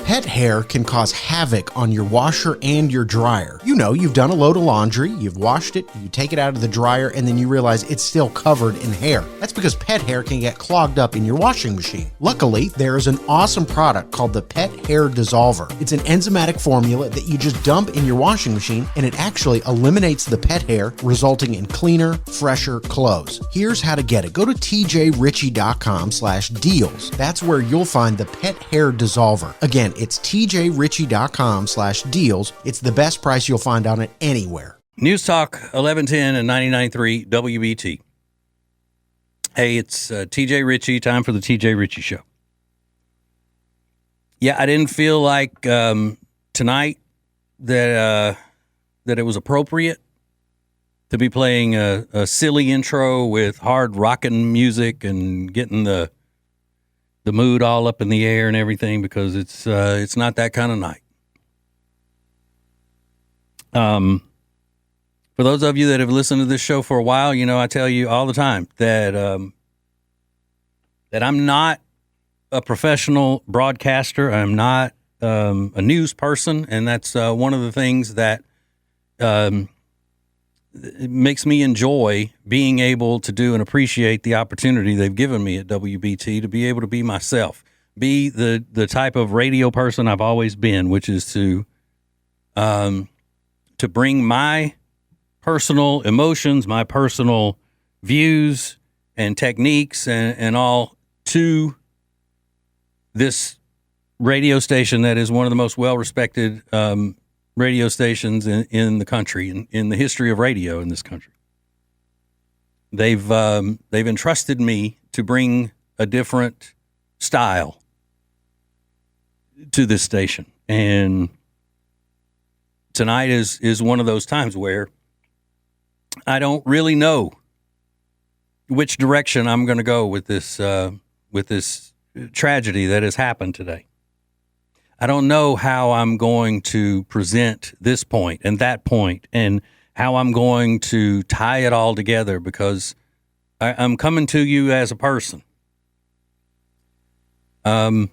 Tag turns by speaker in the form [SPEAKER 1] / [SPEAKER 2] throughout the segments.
[SPEAKER 1] Pet hair can cause havoc on your washer and your dryer. You know, you've done a load of laundry, you've washed it, you take it out of the dryer, and then you realize it's still covered in hair. That's because pet hair can get clogged up in your washing machine. Luckily, there is an awesome product called the Pet Hair Dissolver. It's an enzymatic formula that you just dump in your washing machine, and it actually eliminates the pet hair, resulting in cleaner, fresher clothes. Here's how to get it. Go to tjritchie.com/deals. That's where you'll find the Pet Hair Dissolver. Again, it's tjritchie.com/deals. It's the best price you'll find on it anywhere.
[SPEAKER 2] News Talk 1110 and 99.3 WBT. Hey, it's TJ Ritchie. Time for the TJ Ritchie Show. Yeah, I didn't feel like tonight that it was appropriate to be playing a silly intro with hard rockin' music and getting the mood all up in the air and everything, because it's not that kind of night. For those of you that have listened to this show for a while, you know I tell you all the time that I'm not a professional broadcaster. I'm not a news person, and that's one of the things that it makes me enjoy being able to do and appreciate the opportunity they've given me at WBT to be able to be myself, be the type of radio person I've always been, which is to bring my personal emotions, my personal views and techniques and all to this radio station that is one of the most well-respected radio stations in the country, in the history of radio in this country. They've entrusted me to bring a different style to this station. And tonight is one of those times where I don't really know which direction I'm going to go with this tragedy that has happened today. I don't know how I'm going to present this point and that point and how I'm going to tie it all together, because I'm coming to you as a person. A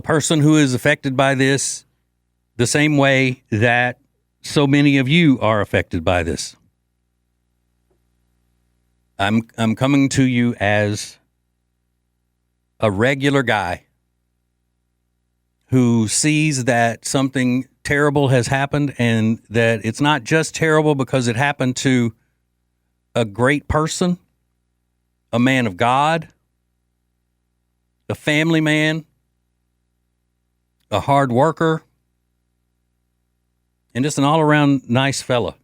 [SPEAKER 2] person who is affected by this the same way that so many of you are affected by this. I'm coming to you as a regular guy who sees that something terrible has happened, and that it's not just terrible because it happened to a great person, a man of God, a family man, a hard worker, and just an all-around nice fella.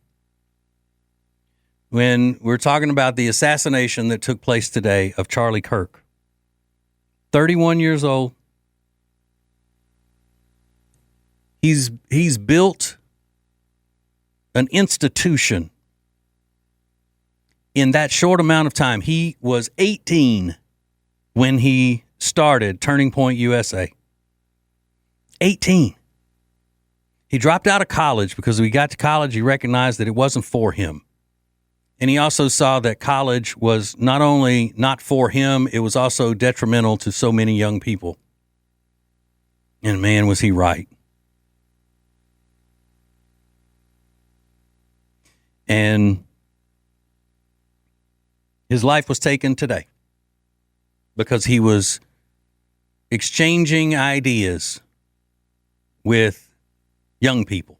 [SPEAKER 2] When we're talking about the assassination that took place today of Charlie Kirk, 31 years old, he's built an institution in that short amount of time. He was 18 when he started Turning Point USA. 18. He dropped out of college because when he got to college, he recognized that it wasn't for him. And he also saw that college was not only not for him, it was also detrimental to so many young people. And man, was he right. And his life was taken today because he was exchanging ideas with young people.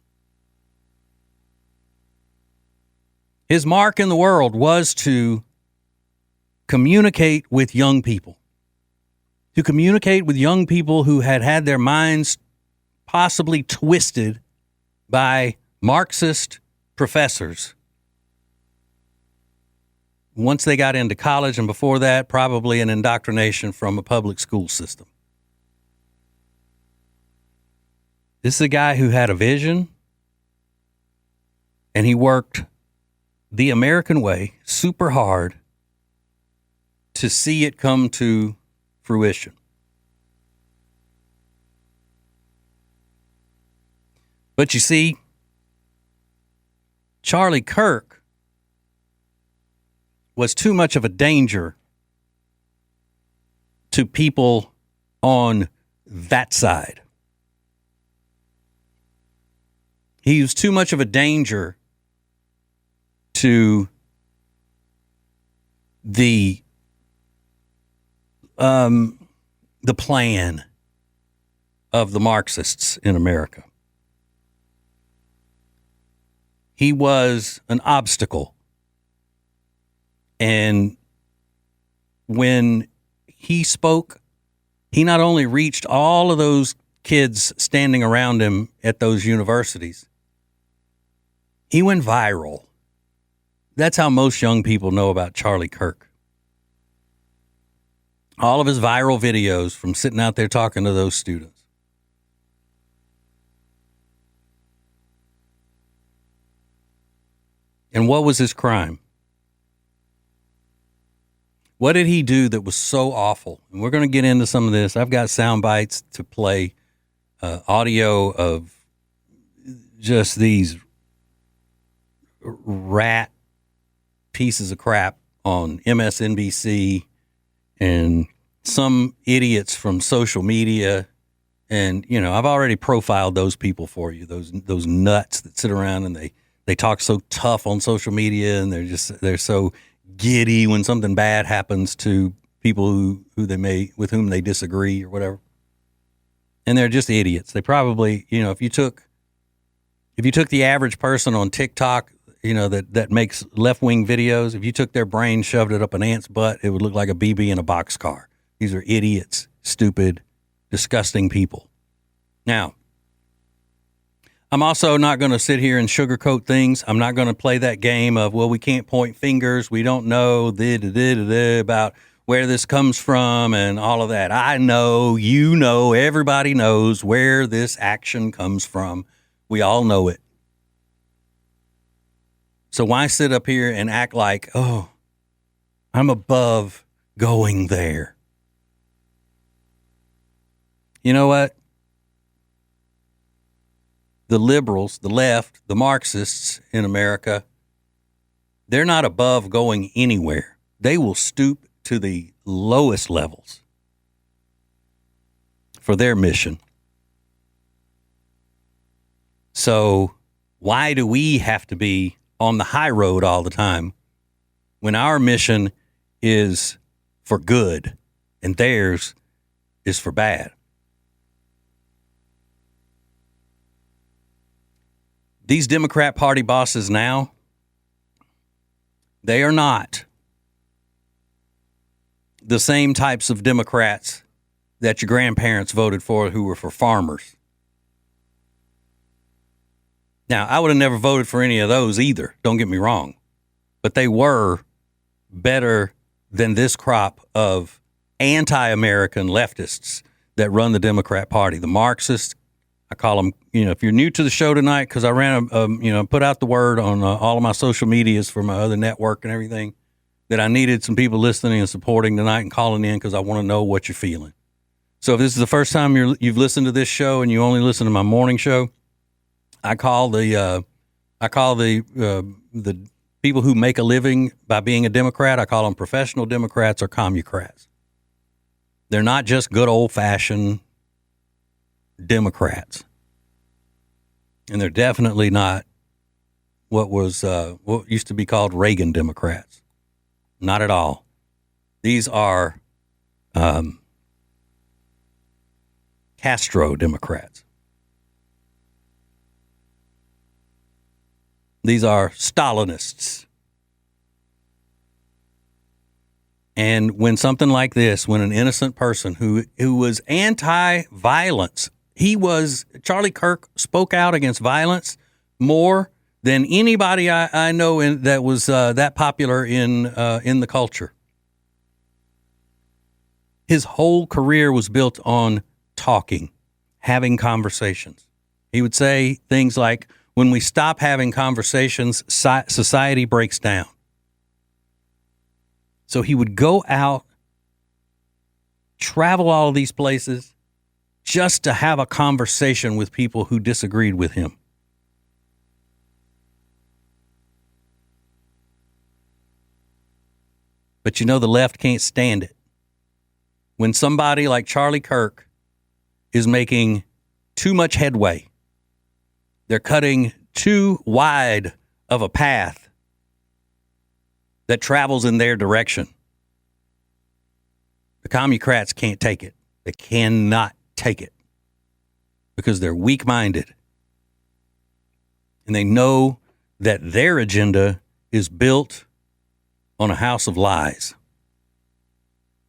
[SPEAKER 2] His mark in the world was to communicate with young people, to communicate with young people who had had their minds possibly twisted by Marxist professors once they got into college, and before that, probably an indoctrination from a public school system. This is a guy who had a vision, and he worked the American way super hard to see it come to fruition. But you see, Charlie Kirk was too much of a danger to people on that side. He was too much of a danger to the plan of the Marxists in America. He was an obstacle. And when he spoke, he not only reached all of those kids standing around him at those universities, he went viral. That's how most young people know about Charlie Kirk. All of his viral videos from sitting out there talking to those students. And what was his crime? What did he do that was so awful? And we're going to get into some of this. I've got sound bites to play, audio of just these rat pieces of crap on MSNBC and some idiots from social media. And, you know, I've already profiled those people for you, those nuts that sit around and they talk so tough on social media, and they're so giddy when something bad happens to people with whom they disagree or whatever. And they're just idiots. They probably, you know, if you took the average person on TikTok, you know, that makes left-wing videos, if you took their brain, shoved it up an ant's butt, it would look like a BB in a boxcar. These are idiots, stupid, disgusting people. Now, I'm also not going to sit here and sugarcoat things. I'm not going to play that game of, well, we can't point fingers. We don't know about where this comes from and all of that. I know, you know, everybody knows where this action comes from. We all know it. So why sit up here and act like, oh, I'm above going there? You know what? The liberals, the left, the Marxists in America, they're not above going anywhere. They will stoop to the lowest levels for their mission. So why do we have to be on the high road all the time when our mission is for good and theirs is for bad? These Democrat Party bosses now, they are not the same types of Democrats that your grandparents voted for who were for farmers. Now, I would have never voted for any of those either, don't get me wrong. But they were better than this crop of anti-American leftists that run the Democrat Party. The Marxists, I call them, you know, if you're new to the show tonight, because I put out the word on all of my social medias for my other network and everything, that I needed some people listening and supporting tonight and calling in because I want to know what you're feeling. So if this is the first time you've listened to this show and you only listen to my morning show, I call the people who make a living by being a Democrat, I call them professional Democrats or commucrats. They're not just good old-fashioned Democrats. And they're definitely not what used to be called Reagan Democrats. Not at all. These are Castro Democrats. These are Stalinists. And when something like this, when an innocent person who was anti-violence, Charlie Kirk spoke out against violence more than anybody I know that was that popular in the culture. His whole career was built on talking, having conversations. He would say things like, when we stop having conversations, society breaks down. So he would go out, travel all of these places, just to have a conversation with people who disagreed with him. But you know, the left can't stand it. When somebody like Charlie Kirk is making too much headway They're cutting too wide of a path that travels in their direction. The Commucrats can't take it. They cannot take it because they're weak-minded. And they know that their agenda is built on a house of lies.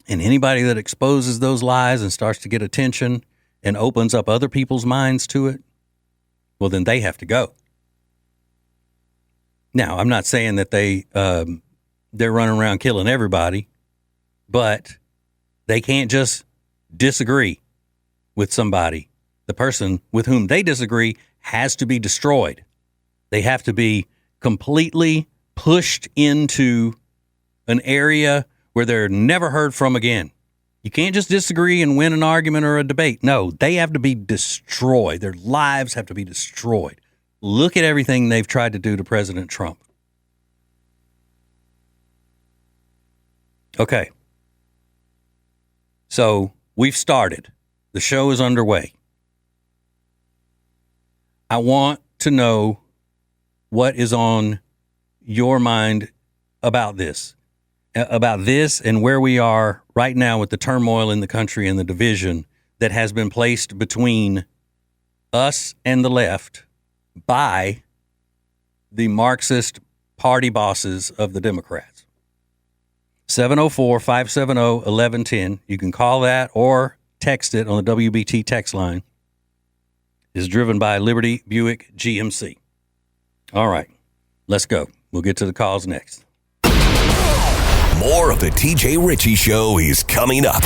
[SPEAKER 2] And anybody that exposes those lies and starts to get attention and opens up other people's minds to it, well, then they have to go. Now, I'm not saying that they're running around killing everybody, but they can't just disagree with somebody. The person with whom they disagree has to be destroyed. They have to be completely pushed into an area where they're never heard from again. You can't just disagree and win an argument or a debate. No, they have to be destroyed. Their lives have to be destroyed. Look at everything they've tried to do to President Trump. Okay. So we've started. The show is underway. I want to know what is on your mind about this and where we are right now with the turmoil in the country and the division that has been placed between us and the left by the Marxist party bosses of the Democrats. 704-570-1110. You can call that or text it on the WBT text line. Is driven by Liberty Buick GMC. All right, let's go. We'll get to the calls next.
[SPEAKER 3] More of the TJ Ritchie Show is coming up.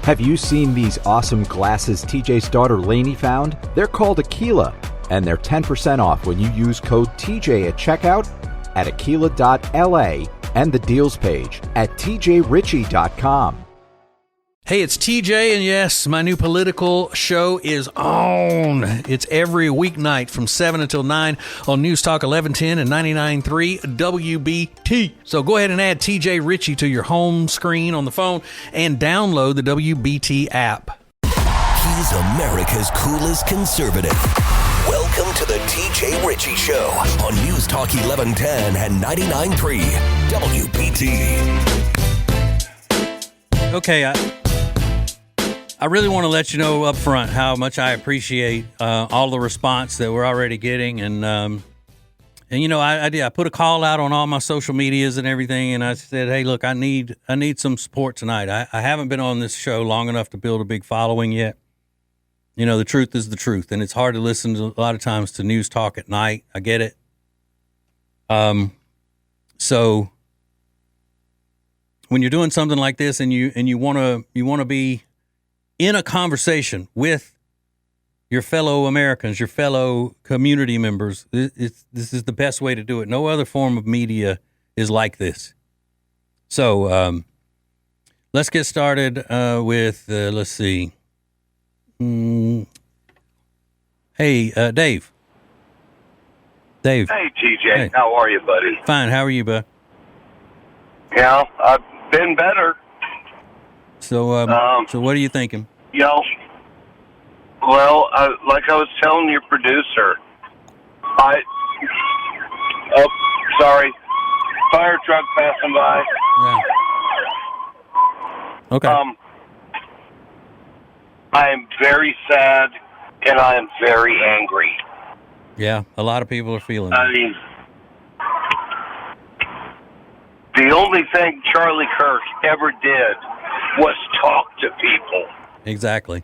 [SPEAKER 4] Have you seen these awesome glasses TJ's daughter Lainey found? They're called Aquila, and they're 10% off when you use code TJ at checkout at aquila.la and the deals page at tjritchie.com.
[SPEAKER 2] Hey, it's TJ, and yes, my new political show is on. It's every weeknight from 7 until 9 on News Talk 1110 and 99.3 WBT. So go ahead and add TJ Ritchie to your home screen on the phone and download the WBT app.
[SPEAKER 3] He's America's coolest conservative. Welcome to the TJ Ritchie Show on News Talk 1110 and 99.3 WBT.
[SPEAKER 2] Okay, I really want to let you know up front how much I appreciate all the response that we're already getting, and you know, I put a call out on all my social medias and everything, and I said, hey, look, I need some support tonight. I haven't been on this show long enough to build a big following yet. You know, the truth is the truth, and it's hard to listen to a lot of times to news talk at night. I get it. So when you're doing something like this and you want to be in a conversation with your fellow Americans, your fellow community members, this is the best way to do it. No other form of media is like this. So let's get started with, let's see. Hey, Dave. Dave.
[SPEAKER 5] Hey, TJ.
[SPEAKER 2] Hey.
[SPEAKER 5] How are you, buddy?
[SPEAKER 2] Fine. How are you, bud?
[SPEAKER 5] Yeah, I've been better.
[SPEAKER 2] So what are you thinking?
[SPEAKER 5] Well, like I was telling your producer, sorry, fire truck passing by.
[SPEAKER 2] Yeah. Okay.
[SPEAKER 5] I am very sad and I am very angry.
[SPEAKER 2] Yeah, a lot of people are feeling that.
[SPEAKER 5] I mean, the only thing Charlie Kirk ever did was talk to people.
[SPEAKER 2] Exactly.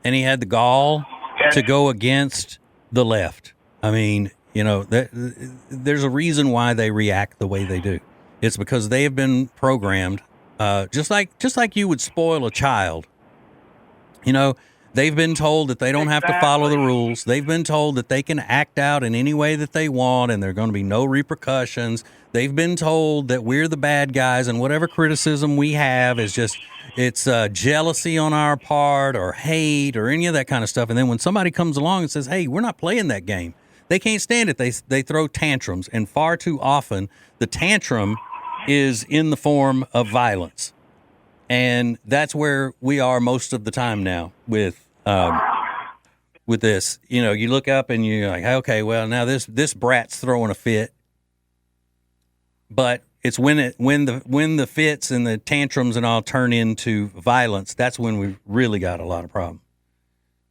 [SPEAKER 2] And he had the gall to go against the left. I mean, you know, there's a reason why they react the way they do. It's because they have been programmed, just like you would spoil a child. You know, they've been told that they don't have to follow the rules. They've been told that they can act out in any way that they want and there are going to be no repercussions. They've been told that we're the bad guys and whatever criticism we have is just, it's jealousy on our part or hate or any of that kind of stuff. And then when somebody comes along and says, hey, we're not playing that game, they can't stand it. They throw tantrums. And far too often, the tantrum is in the form of violence. And that's where we are most of the time now with with this. You look up and you're like, okay, well, now this brat's throwing a fit. But it's when the fits and the tantrums and all turn into violence, that's when we've really got a lot of problems.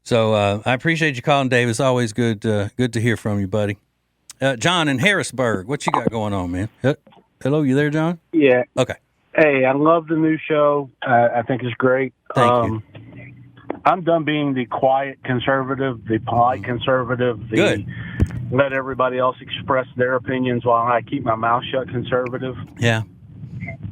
[SPEAKER 2] So I appreciate you calling, Dave. It's always good to hear from you, buddy. John in Harrisburg, what you got going on, man? Hello, you there, John?
[SPEAKER 6] Yeah.
[SPEAKER 2] Okay.
[SPEAKER 6] Hey, I love the new show. I think it's great.
[SPEAKER 2] Thank you.
[SPEAKER 6] I'm done being the quiet conservative, the polite conservative,
[SPEAKER 2] Good.
[SPEAKER 6] Let everybody else express their opinions while I keep my mouth shut conservative.
[SPEAKER 2] Yeah.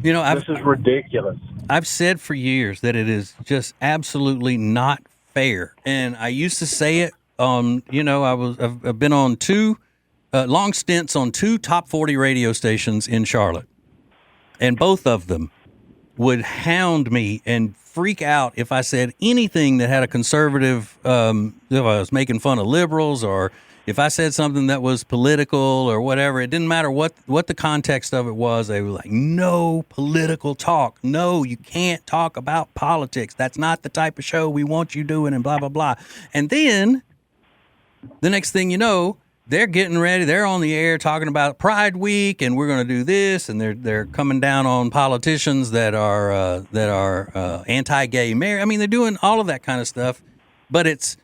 [SPEAKER 6] This is ridiculous.
[SPEAKER 2] I've said for years that it is just absolutely not fair. And I used to say it on, I've been on two long stints on 2 top 40 radio stations in Charlotte. And both of them would hound me and freak out if I said anything that had a conservative, if I was making fun of liberals, or if I said something that was political or whatever. It didn't matter what the context of it was. They were like, no political talk. No, you can't talk about politics. That's not the type of show we want you doing, and blah, blah, blah. And then the next thing you know, they're getting ready. They're on the air talking about Pride Week, and we're going to do this, and they're coming down on politicians that are anti-gay marriage. I mean, they're doing all of that kind of stuff. But it's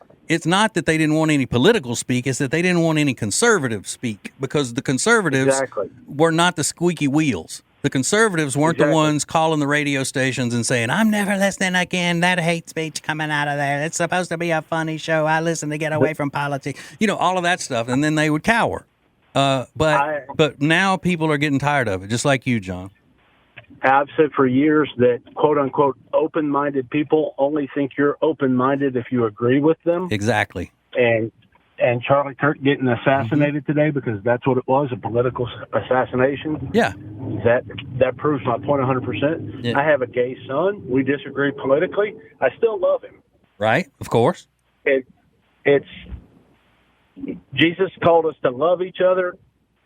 [SPEAKER 2] not that they didn't want any political speak; it's that they didn't want any conservative speak, because the conservatives were not the squeaky wheels. The conservatives weren't the ones calling the radio stations and saying, "I'm never listening again. That hate speech coming out of there. It's supposed to be a funny show. I listen to get away from politics." All of that stuff, and then they would cower. But now people are getting tired of it, just like you, John.
[SPEAKER 6] I've said for years that quote unquote open-minded people only think you're open-minded if you agree with them.
[SPEAKER 2] Exactly.
[SPEAKER 6] And Charlie Kirk getting assassinated today, because that's what it was, a political assassination.
[SPEAKER 2] Yeah.
[SPEAKER 6] That proves my point 100%.
[SPEAKER 2] Yeah.
[SPEAKER 6] I have a gay son. We disagree politically. I still love him.
[SPEAKER 2] Right, of course.
[SPEAKER 6] It's Jesus called us to love each other,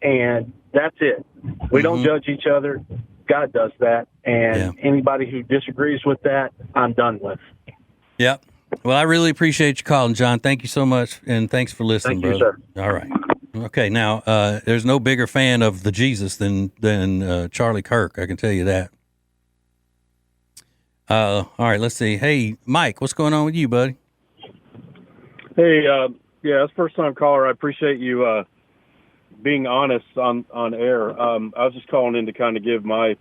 [SPEAKER 6] and that's it. We don't judge each other. God does that. And anybody who disagrees with that, I'm done with.
[SPEAKER 2] Yep. Well, I really appreciate you calling, John. Thank you so much, and thanks for listening,
[SPEAKER 6] Thank you,
[SPEAKER 2] brother.
[SPEAKER 6] sir.
[SPEAKER 2] All right. Okay, now, there's no bigger fan of the Jesus than Charlie Kirk, I can tell you that. All right, let's see. Hey, Mike, what's going on with you, buddy?
[SPEAKER 7] Hey, that's first-time caller. I appreciate you being honest on air. I was just calling in to kind of give my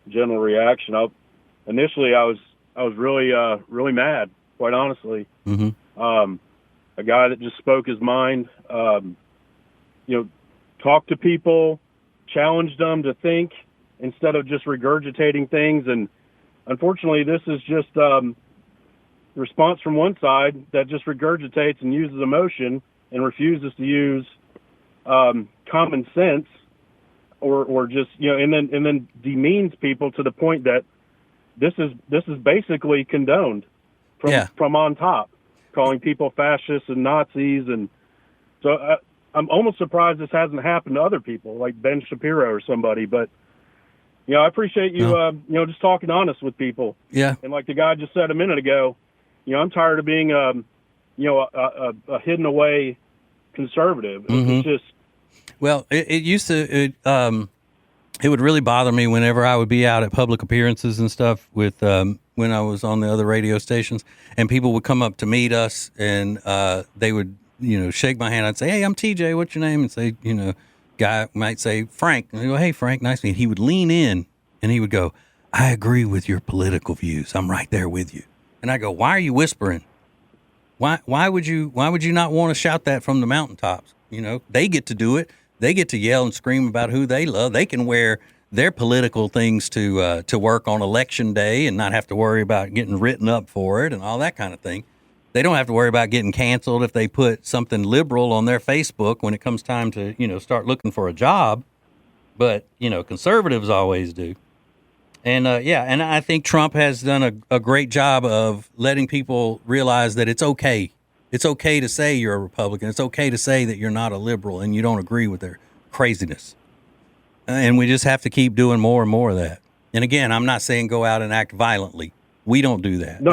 [SPEAKER 7] general reaction. Initially, I was really mad, quite honestly. Mm-hmm. A guy that just spoke his mind, talked to people, challenged them to think instead of just regurgitating things. And unfortunately, this is just response from one side that just regurgitates and uses emotion and refuses to use common sense, or just and then demeans people to the point that this is basically condoned from on top, calling people fascists and Nazis. And so I'm almost surprised this hasn't happened to other people like Ben Shapiro or somebody. But I appreciate you just talking honest with people.
[SPEAKER 2] Yeah.
[SPEAKER 7] And like the guy just said a minute ago, I'm tired of being a hidden away conservative.
[SPEAKER 2] Mm-hmm.
[SPEAKER 7] It's just,
[SPEAKER 2] well, it used to, it would really bother me whenever I would be out at public appearances and stuff with, when I was on the other radio stations, and people would come up to meet us, and they would, shake my hand. I'd say, "Hey, I'm TJ. What's your name?" And say, guy might say Frank, and I go, "Hey, Frank, nice to meet you." He would lean in and he would go, "I agree with your political views. I'm right there with you." And I go, "Why are you whispering? Why would you not want to shout that from the mountaintops? They get to do it. They get to yell and scream about who they love. They can wear their political things to work on election day and not have to worry about getting written up for it and all that kind of thing. They don't have to worry about getting canceled if they put something liberal on their Facebook when it comes time to, start looking for a job. But, conservatives always do. And, and I think Trump has done a great job of letting people realize that it's okay. It's okay to say you're a Republican. It's okay to say that you're not a liberal and you don't agree with their craziness. And we just have to keep doing more and more of that. And again, I'm not saying go out and act violently. We don't do that.
[SPEAKER 7] No,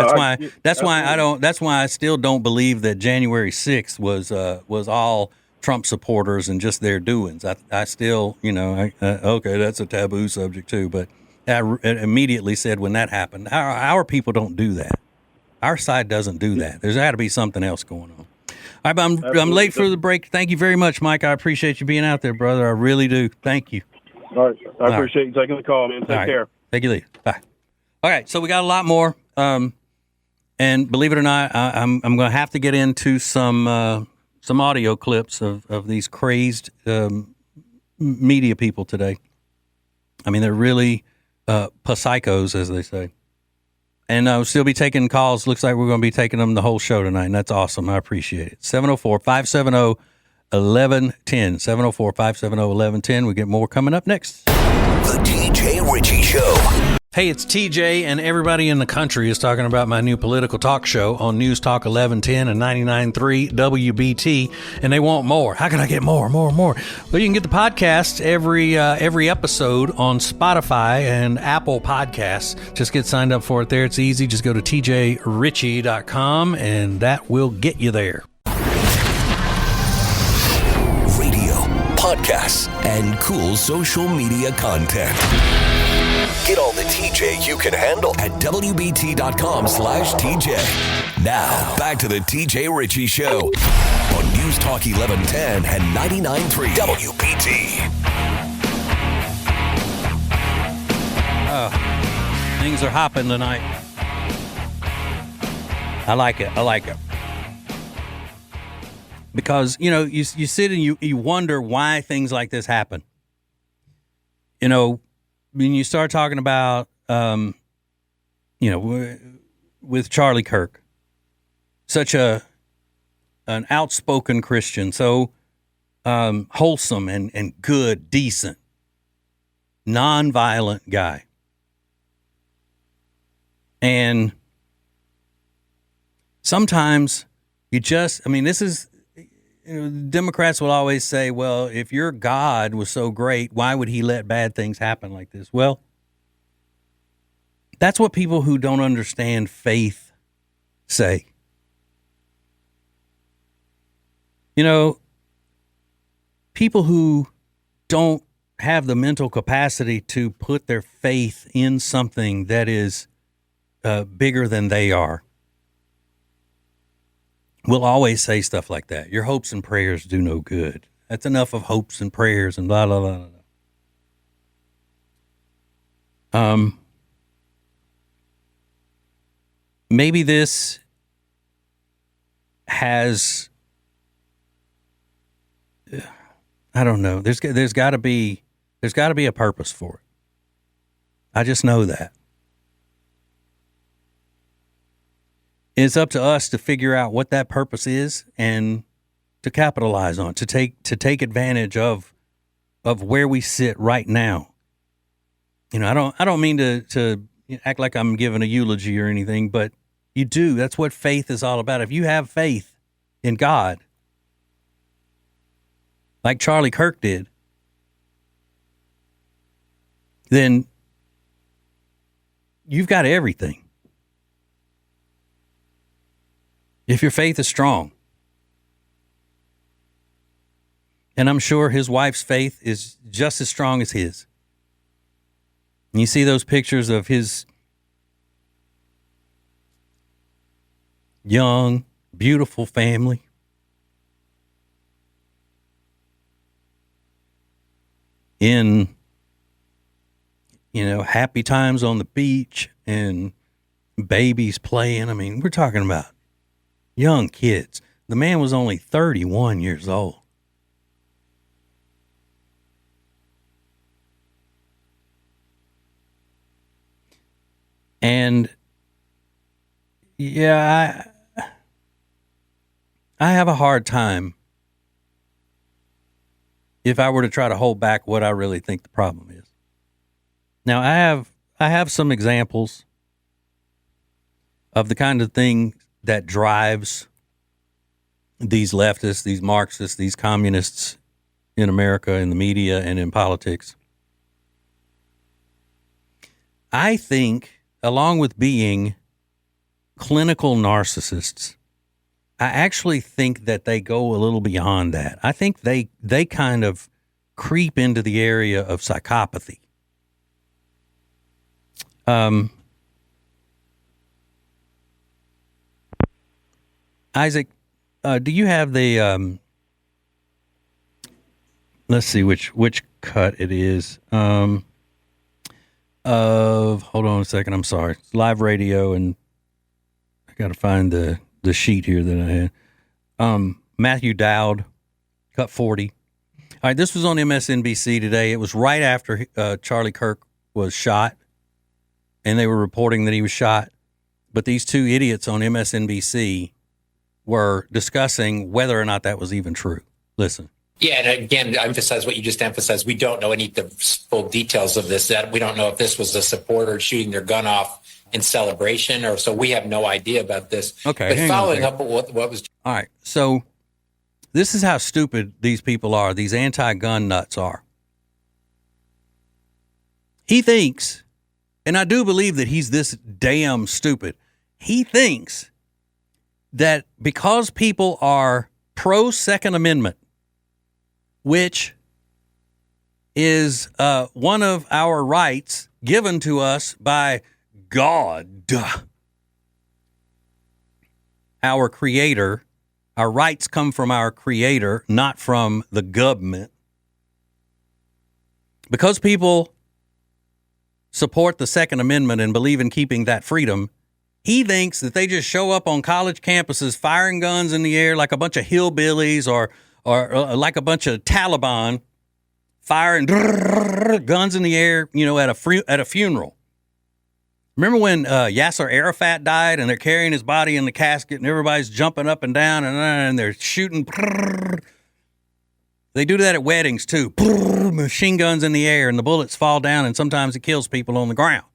[SPEAKER 2] that's why I still don't believe that January 6th was all Trump supporters and just their doings. I still, okay, that's a taboo subject too, but I immediately said when that happened, our people don't do that. Our side doesn't do that. There's got to be something else going on. All right, but I'm late for the break. Thank you very much, Mike. I appreciate you being out there, brother. I really do. Thank you.
[SPEAKER 7] All right. I appreciate you taking the call, man. Take care.
[SPEAKER 2] Take it easy. Bye. All right, so we got a lot more. And believe it or not, I'm going to have to get into some audio clips of these crazed media people today. I mean, they're really psychos, as they say. And I'll still be taking calls. Looks like we're going to be taking them the whole show tonight, and that's awesome. I appreciate it. 704-570-1110. 704-570-1110. We get more coming up next.
[SPEAKER 3] The TJ Ritchie Show.
[SPEAKER 2] Hey, it's TJ, and everybody in the country is talking about my new political talk show on News Talk 1110 and 99.3 WBT, and they want more. How can I get more? Well, you can get the podcast every episode on Spotify and Apple Podcasts. Just get signed up for it there. It's easy. Just go to tjritchie.com, and that will get you there.
[SPEAKER 3] Radio, podcasts, and cool social media content. Get all the TJ you can handle at WBT.com/TJ. Now, back to the TJ Ritchie Show on News Talk 1110 and 99.3 WBT.
[SPEAKER 2] Things are hopping tonight. I like it. Because, you sit and you wonder why things like this happen. When you start talking about, with Charlie Kirk, such an outspoken Christian, so wholesome and good, decent, nonviolent guy. And sometimes Democrats will always say, well, if your God was so great, why would he let bad things happen like this? Well, that's what people who don't understand faith say. People who don't have the mental capacity to put their faith in something that is bigger than they are will always say stuff like that. Your hopes and prayers do no good. That's enough of hopes and prayers and blah, blah, blah, blah. Maybe this has, I don't know. There's got to be a purpose for it. I just know that. It's up to us to figure out what that purpose is and to capitalize on, to take advantage of where we sit right now. I don't mean to act like I'm giving a eulogy or anything, but you do. That's what faith is all about. If you have faith in God, like Charlie Kirk did, then you've got everything. If your faith is strong. And I'm sure his wife's faith is just as strong as his. And you see those pictures of his young, beautiful family. In, happy times on the beach and babies playing. I mean, we're talking about young kids. The man was only 31 years old. And yeah, I have a hard time if I were to try to hold back what I really think the problem is. Now, I have some examples of the kind of thing that drives these leftists, these Marxists, these communists in America, in the media, and in politics. I think, along with being clinical narcissists, I actually think that they go a little beyond that. I think they kind of creep into the area of psychopathy. Isaac, do you have the let's see which cut it is. Hold on a second. I'm sorry. It's live radio, and I got to find the sheet here that I had. Matthew Dowd, cut 40. All right, this was on MSNBC today. It was right after Charlie Kirk was shot, and they were reporting that he was shot. But these two idiots on MSNBC were discussing whether or not that was even true. Listen.
[SPEAKER 8] Yeah, and again, to emphasize what you just emphasized, we don't know any of the full details of this. That we don't know if this was a supporter shooting their gun off in celebration, or so we have no idea about this.
[SPEAKER 2] Okay,
[SPEAKER 8] but following up what was
[SPEAKER 2] all right. So this is how stupid these people are. These anti-gun nuts are. He thinks, and I do believe that he's this damn stupid. He thinks that because people are pro Second Amendment, which is one of our rights given to us by God, our Creator. Our rights come from our Creator, not from the government. Because people support the Second Amendment and believe in keeping that freedom, he thinks that they just show up on college campuses firing guns in the air like a bunch of hillbillies or like a bunch of Taliban firing guns in the air, at a funeral. Remember when Yasser Arafat died and they're carrying his body in the casket and everybody's jumping up and down and they're shooting. They do that at weddings too. Machine guns in the air and the bullets fall down and sometimes it kills people on the ground.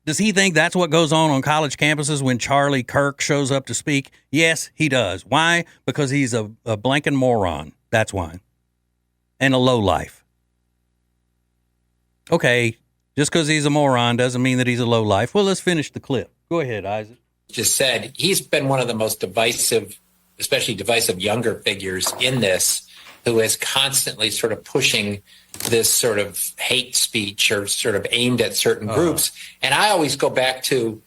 [SPEAKER 2] Does he think that's what goes on college campuses when Charlie Kirk shows up to speak? Yes, he does. Why? Because he's a blanking moron. That's why. And a lowlife. Okay, just because he's a moron doesn't mean that he's a lowlife. Well, let's finish the clip. Go ahead, Isaac.
[SPEAKER 8] Just said, he's been one of the most divisive, especially divisive younger figures in this, who is constantly sort of pushing this sort of hate speech or sort of aimed at certain groups. And I always go back to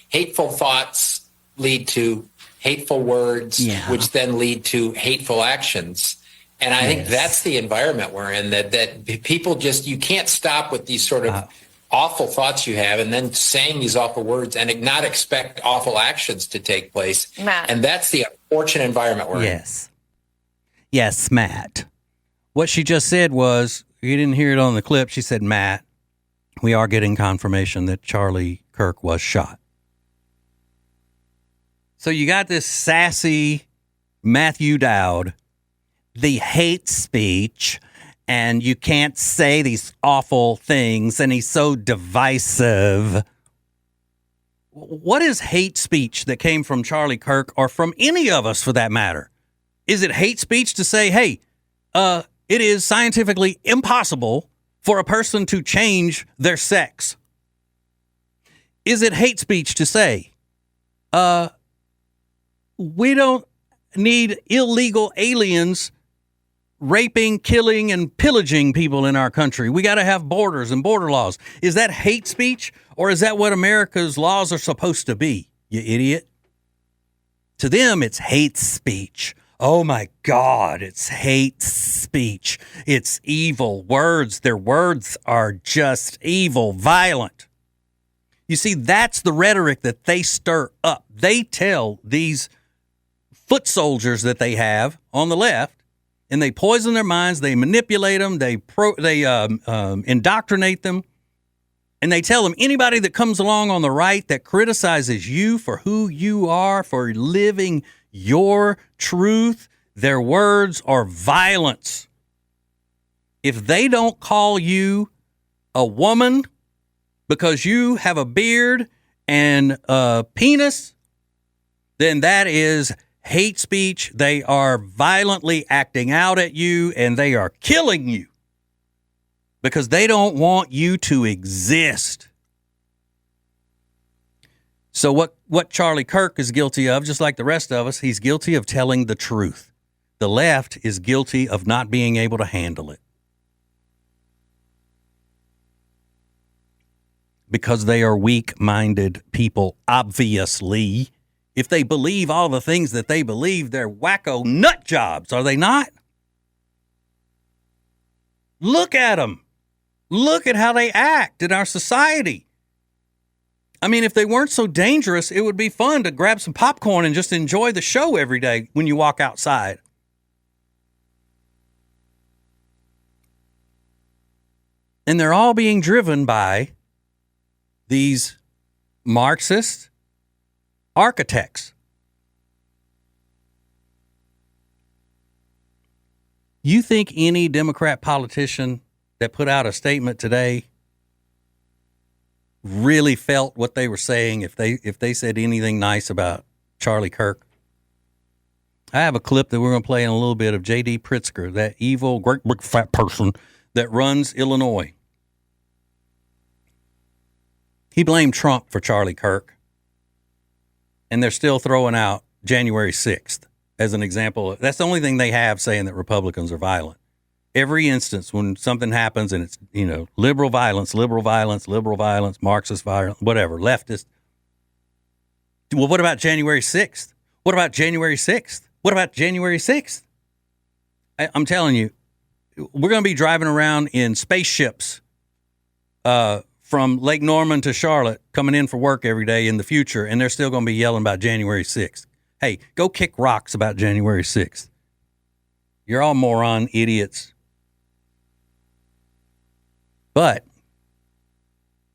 [SPEAKER 8] hateful thoughts lead to hateful words, which then lead to hateful actions. And I think that's the environment we're in, that people just, you can't stop with these sort of awful thoughts you have and then saying these awful words and not expect awful actions to take place.
[SPEAKER 9] Matt.
[SPEAKER 8] And that's the unfortunate environment we're in.
[SPEAKER 2] Yes, Matt. What she just said was, you didn't hear it on the clip, she said, Matt, we are getting confirmation that Charlie Kirk was shot. So you got this sassy Matthew Dowd, the hate speech, and you can't say these awful things, and he's so divisive. What is hate speech that came from Charlie Kirk or from any of us for that matter? Is it hate speech to say, hey, it is scientifically impossible for a person to change their sex? Is it hate speech to say, we don't need illegal aliens raping, killing, and pillaging people in our country? We got to have borders and border laws. Is that hate speech, or is that what America's laws are supposed to be, you idiot? To them, it's hate speech. Oh, my God, it's hate speech. It's evil words. Their words are just evil, violent. You see, that's the rhetoric that they stir up. They tell these foot soldiers that they have on the left, and they poison their minds, they manipulate them, they indoctrinate them, and they tell them anybody that comes along on the right that criticizes you for who you are, for living your truth, their words are violence. If they don't call you a woman because you have a beard and a penis, then that is hate speech. They are violently acting out at you, and they are killing you because they don't want you to exist. So what Charlie Kirk is guilty of, just like the rest of us, he's guilty of telling the truth. The left is guilty of not being able to handle it. Because they are weak-minded people, obviously. If they believe all the things that they believe, they're wacko nut jobs, are they not? Look at them. Look at how they act in our society. I mean, if they weren't so dangerous, it would be fun to grab some popcorn and just enjoy the show every day when you walk outside. And they're all being driven by these Marxist architects. You think any Democrat politician that put out a statement today really felt what they were saying if they said anything nice about Charlie Kirk? I have a clip that we're going to play in a little bit of J.D. Pritzker, that evil, great big fat person that runs Illinois. He blamed Trump for Charlie Kirk, and they're still throwing out January 6th as an example. That's the only thing they have saying that Republicans are violent. Every instance when something happens and it's, liberal violence, Marxist violence, whatever, leftist. Well, what about January 6th? What about January 6th? What about January 6th? I'm telling you, we're going to be driving around in spaceships from Lake Norman to Charlotte, coming in for work every day in the future, and they're still going to be yelling about January 6th. Hey, go kick rocks about January 6th. You're all moron idiots. But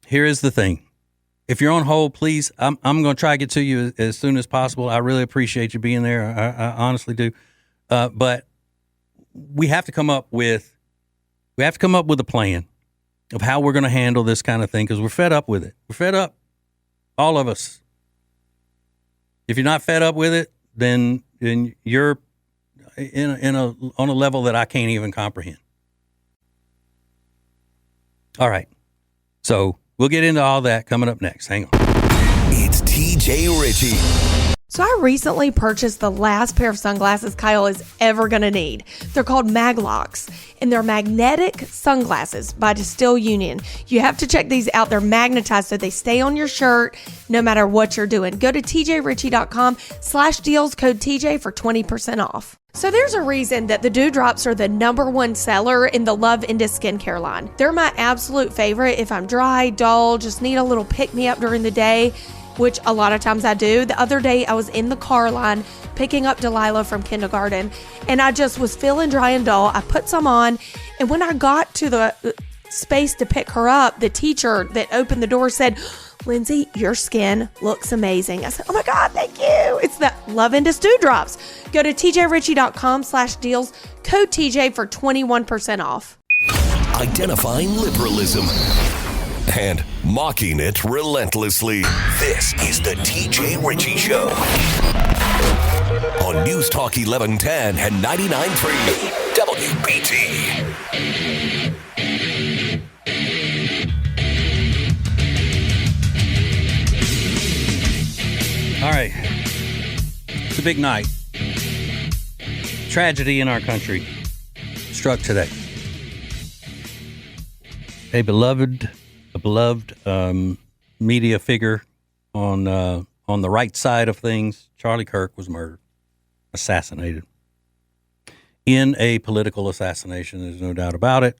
[SPEAKER 2] here is the thing. If you're on hold, please, I'm going to try to get to you as soon as possible. I really appreciate you being there. I honestly do. But we have to come up with a plan of how we're going to handle this kind of thing, because we're fed up with it. We're fed up, all of us. If you're not fed up with it, then you're on a level that I can't even comprehend. All right, so we'll get into all that coming up next. Hang on.
[SPEAKER 3] It's TJ Ritchie.
[SPEAKER 9] So I recently purchased the last pair of sunglasses Kyle is ever going to need. They're called Maglocks, and they're magnetic sunglasses by Distill Union. You have to check these out. They're magnetized so they stay on your shirt no matter what you're doing. Go to tjritchie.com/deals, code TJ for 20% off. So there's a reason that the Dewdrops are the #1 seller in the Love Indus skincare line. They're my absolute favorite if I'm dry, dull, just need a little pick-me-up during the day, which a lot of times I do. The other day I was in the car line picking up Delilah from kindergarten, and I just was feeling dry and dull. I put some on, and when I got to the space to pick her up, the teacher that opened the door said, "Lindsay, your skin looks amazing." I said, "Oh my God, thank you." It's the Love Indus Dewdrops. Go to tjritchie.com/deals, code TJ for 21% off.
[SPEAKER 3] Identifying liberalism and mocking it relentlessly. This is the TJ Ritchie Show on News Talk 1110 and 99.3 WBT.
[SPEAKER 2] All right. It's a big night. Tragedy in our country struck today. A beloved media figure on the right side of things, Charlie Kirk, was murdered, assassinated. In a political assassination, there's no doubt about it.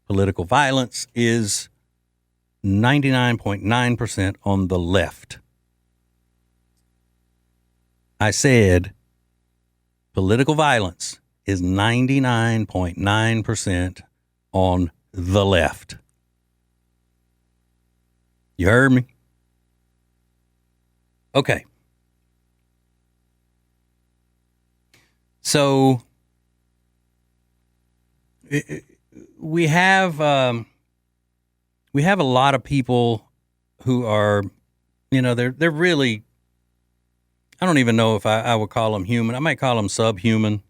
[SPEAKER 2] Political violence is 99.9% on the left. I said political violence is 99.9% on the left. You heard me? Okay. So we have a lot of people who are, they're really, I don't even know if I would call them human. I might call them subhuman.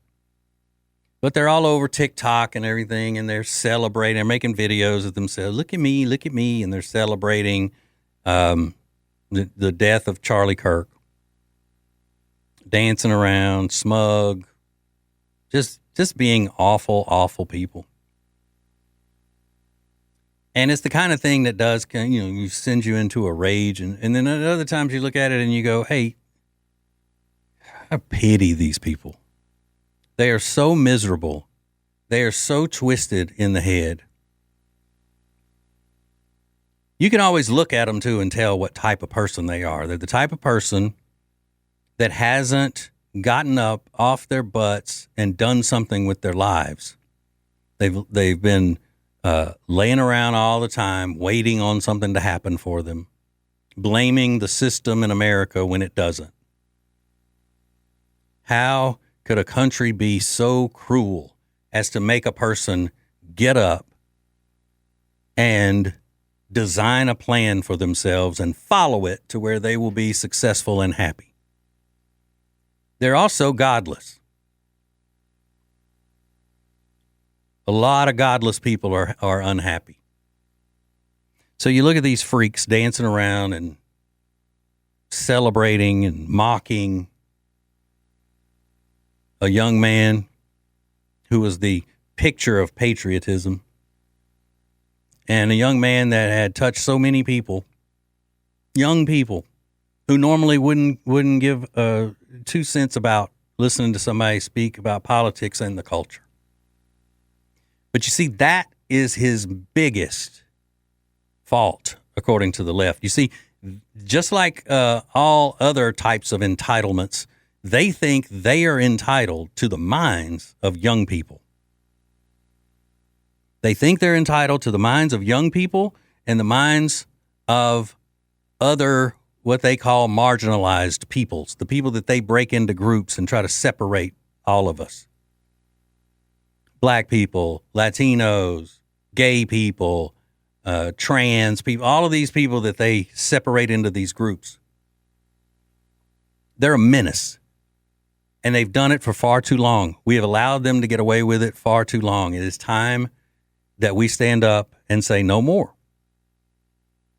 [SPEAKER 2] But they're all over TikTok and everything, and they're celebrating. They're making videos of themselves. Look at me, and they're celebrating the death of Charlie Kirk, dancing around, smug, just being awful, awful people. And it's the kind of thing that does, you send you into a rage. And then at other times you look at it and you go, hey, I pity these people. They are so miserable. They are so twisted in the head. You can always look at them, too, and tell what type of person they are. They're the type of person that hasn't gotten up off their butts and done something with their lives. They've been laying around all the time, waiting on something to happen for them, blaming the system in America when it doesn't. How could a country be so cruel as to make a person get up and design a plan for themselves and follow it to where they will be successful and happy? They're also godless. A lot of godless people are unhappy. So you look at these freaks dancing around and celebrating and mocking a young man who was the picture of patriotism, and a young man that had touched so many people, young people who normally wouldn't give 2 cents about listening to somebody speak about politics and the culture. But you see, that is his biggest fault, according to the left. You see, just like all other types of entitlements, they think they are entitled to the minds of young people. They think they're entitled to the minds of young people and the minds of other, what they call marginalized peoples, the people that they break into groups and try to separate all of us. Black people, Latinos, gay people, trans people, all of these people that they separate into these groups. They're a menace. And they've done it for far too long. We have allowed them to get away with it far too long. It is time that we stand up and say no more.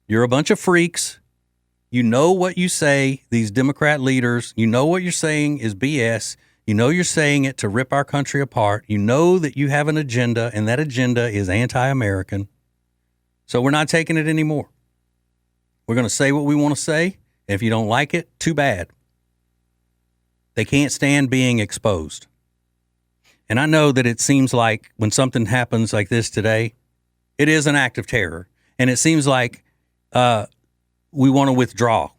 [SPEAKER 2] You're a bunch of freaks. You know what you say, these Democrat leaders. You know what you're saying is BS. You know you're saying it to rip our country apart. You know that you have an agenda, and that agenda is anti-American. So we're not taking it anymore. We're going to say what we want to say. And if you don't like it, too bad. They can't stand being exposed. And I know that it seems like when something happens like this today, it is an act of terror. And it seems like we want to withdraw.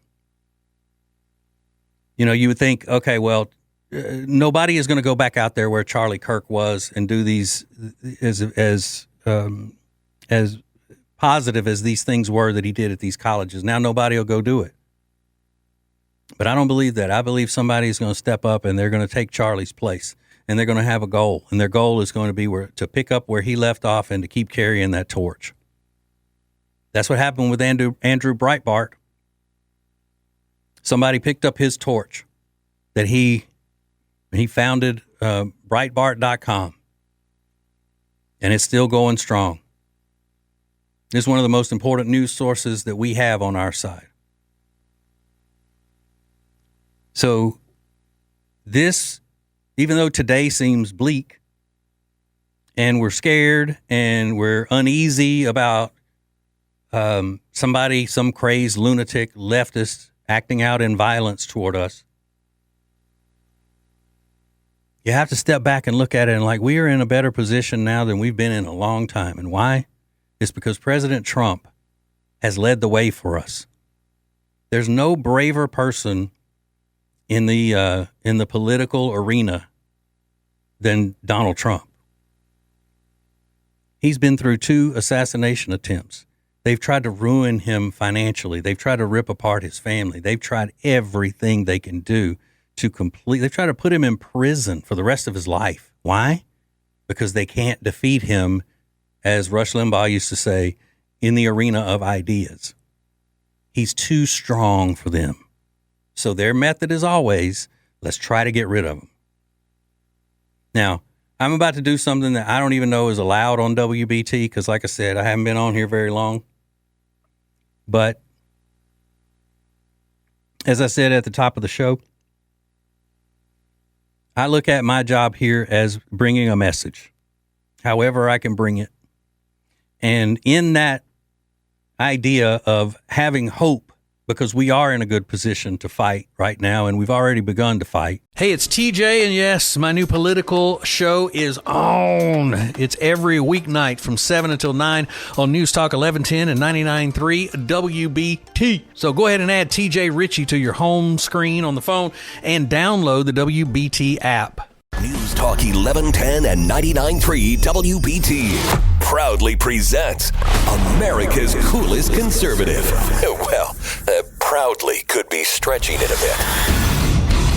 [SPEAKER 2] You know, you would think, okay, well, nobody is going to go back out there where Charlie Kirk was and do these as positive as these things were that he did at these colleges. Now nobody will go do it. But I don't believe that. I believe somebody is going to step up and they're going to take Charlie's place, and they're going to have a goal. And their goal is going to be to pick up where he left off and to keep carrying that torch. That's what happened with Andrew Breitbart. Somebody picked up his torch that he founded Breitbart.com, and it's still going strong. It's one of the most important news sources that we have on our side. So this, even though today seems bleak and we're scared and we're uneasy about some crazed lunatic leftist acting out in violence toward us, you have to step back and look at it and like, we are in a better position now than we've been in a long time. And why? It's because President Trump has led the way for us. There's no braver person in the political arena than Donald Trump. He's been through 2 assassination attempts. They've tried to ruin him financially. They've tried to rip apart his family. They've tried everything they can do they've tried to put him in prison for the rest of his life. Why? Because they can't defeat him, as Rush Limbaugh used to say, in the arena of ideas. He's too strong for them. So their method is always, let's try to get rid of him. Now, I'm about to do something that I don't even know is allowed on WBT because, like I said, I haven't been on here very long. But as I said at the top of the show, I look at my job here as bringing a message, however I can bring it. And in that idea of having hope, because we are in a good position to fight right now, and we've already begun to fight. Hey, it's TJ, and yes, my new political show is on. It's every weeknight from 7 until 9 on News Talk 1110 and 99.3 WBT. So go ahead and add TJ Ritchie to your home screen on the phone and download the WBT app.
[SPEAKER 3] News Talk 1110 and 99.3 WBT proudly presents America's coolest conservative. Well, proudly could be stretching it a bit.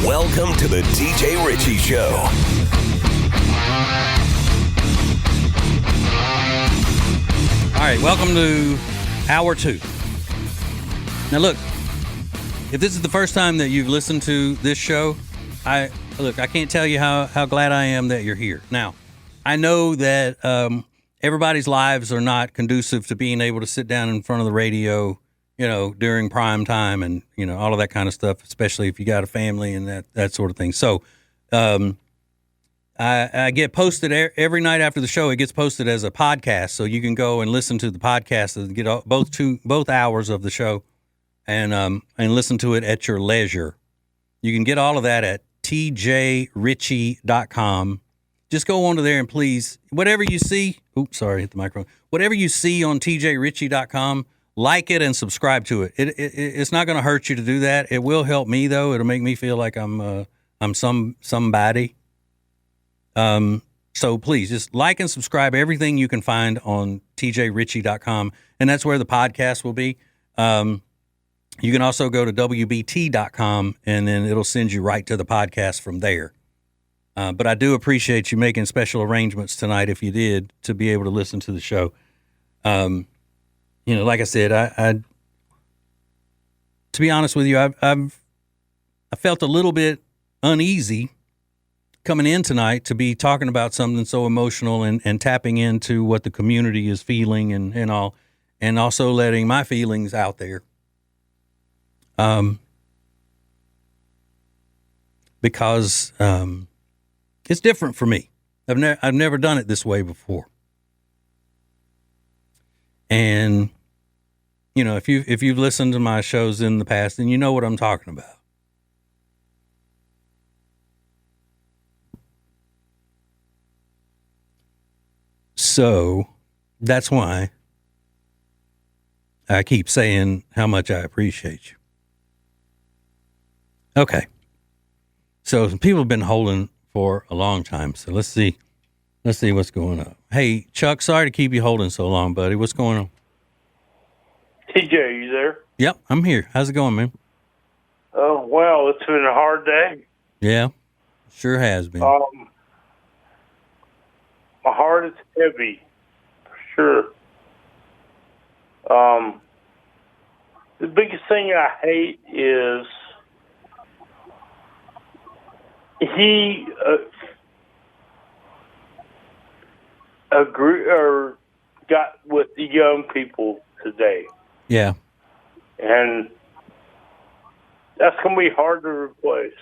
[SPEAKER 3] Welcome to the TJ Ritchie Show.
[SPEAKER 2] All right, welcome to Hour 2. Now look, if this is the first time that you've listened to this show, I can't tell you how glad I am that you're here. Now, I know that everybody's lives are not conducive to being able to sit down in front of the radio, during prime time and, all of that kind of stuff, especially if you got a family and that sort of thing. So I get posted every night after the show. It gets posted as a podcast, so you can go and listen to the podcast and get both hours of the show and listen to it at your leisure. You can get all of that at tjritchie.com. Just go onto there and please, whatever you see, oops, sorry, hit the microphone. Whatever you see on tjritchie.com, like it and subscribe to it. It's not going to hurt you to do that. It will help me though. It'll make me feel like I'm somebody. So please just like and subscribe everything you can find on tjritchie.com, and that's where the podcast will be. You can also go to WBT.com, and then it'll send you right to the podcast from there. But I do appreciate you making special arrangements tonight, if you did, to be able to listen to the show. Like I said, I to be honest with you, I felt a little bit uneasy coming in tonight to be talking about something so emotional and tapping into what the community is feeling and all, and also letting my feelings out there. Because it's different for me. I've never done it this way before. And if you've listened to my shows in the past, then you know what I'm talking about. So that's why I keep saying how much I appreciate you. Okay. So people have been holding for a long time. So let's see what's going on. Hey, Chuck, sorry to keep you holding so long, buddy. What's going on?
[SPEAKER 5] TJ, you there?
[SPEAKER 2] Yep, I'm here. How's it going, man?
[SPEAKER 5] Oh, well, it's been a hard day.
[SPEAKER 2] Yeah, sure has been.
[SPEAKER 5] My heart is heavy, for sure. The biggest thing I hate is he got with the young people today.
[SPEAKER 2] Yeah.
[SPEAKER 5] And that's going to be hard to replace.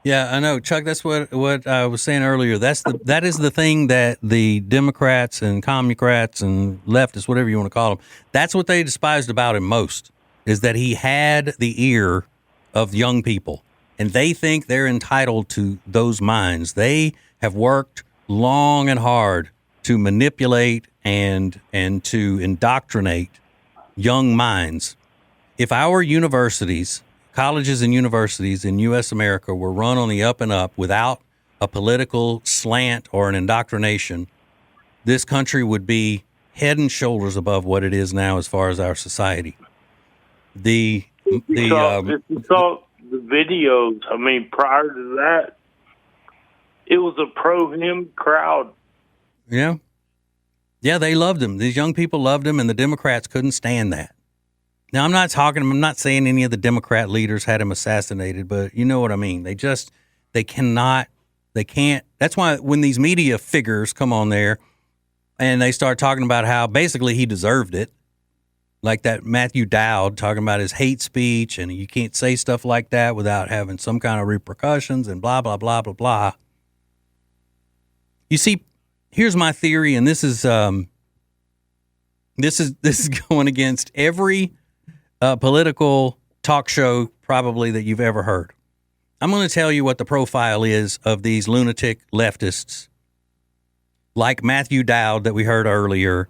[SPEAKER 2] Yeah, I know, Chuck. That's what I was saying earlier. That is the thing that the Democrats and Communicrats and leftists, whatever you want to call them, that's what they despised about him most, is that he had the ear of young people, and they think they're entitled to those minds. They have worked long and hard to manipulate and to indoctrinate young minds. If our universities, colleges and universities in U.S. America were run on the up and up without a political slant or an indoctrination, this country would be head and shoulders above what it is now as far as our society. You saw the
[SPEAKER 5] videos. I mean, prior to that, it was a pro-him crowd.
[SPEAKER 2] Yeah. Yeah, they loved him. These young people loved him, and the Democrats couldn't stand that. Now, I'm not saying any of the Democrat leaders had him assassinated, but you know what I mean. They can't. That's why when these media figures come on there and they start talking about how basically he deserved it, like that Matthew Dowd talking about his hate speech and you can't say stuff like that without having some kind of repercussions and blah, blah, blah, blah, blah. You see, here's my theory, and this is going against every political talk show probably that you've ever heard. I'm going to tell you what the profile is of these lunatic leftists, like Matthew Dowd that we heard earlier,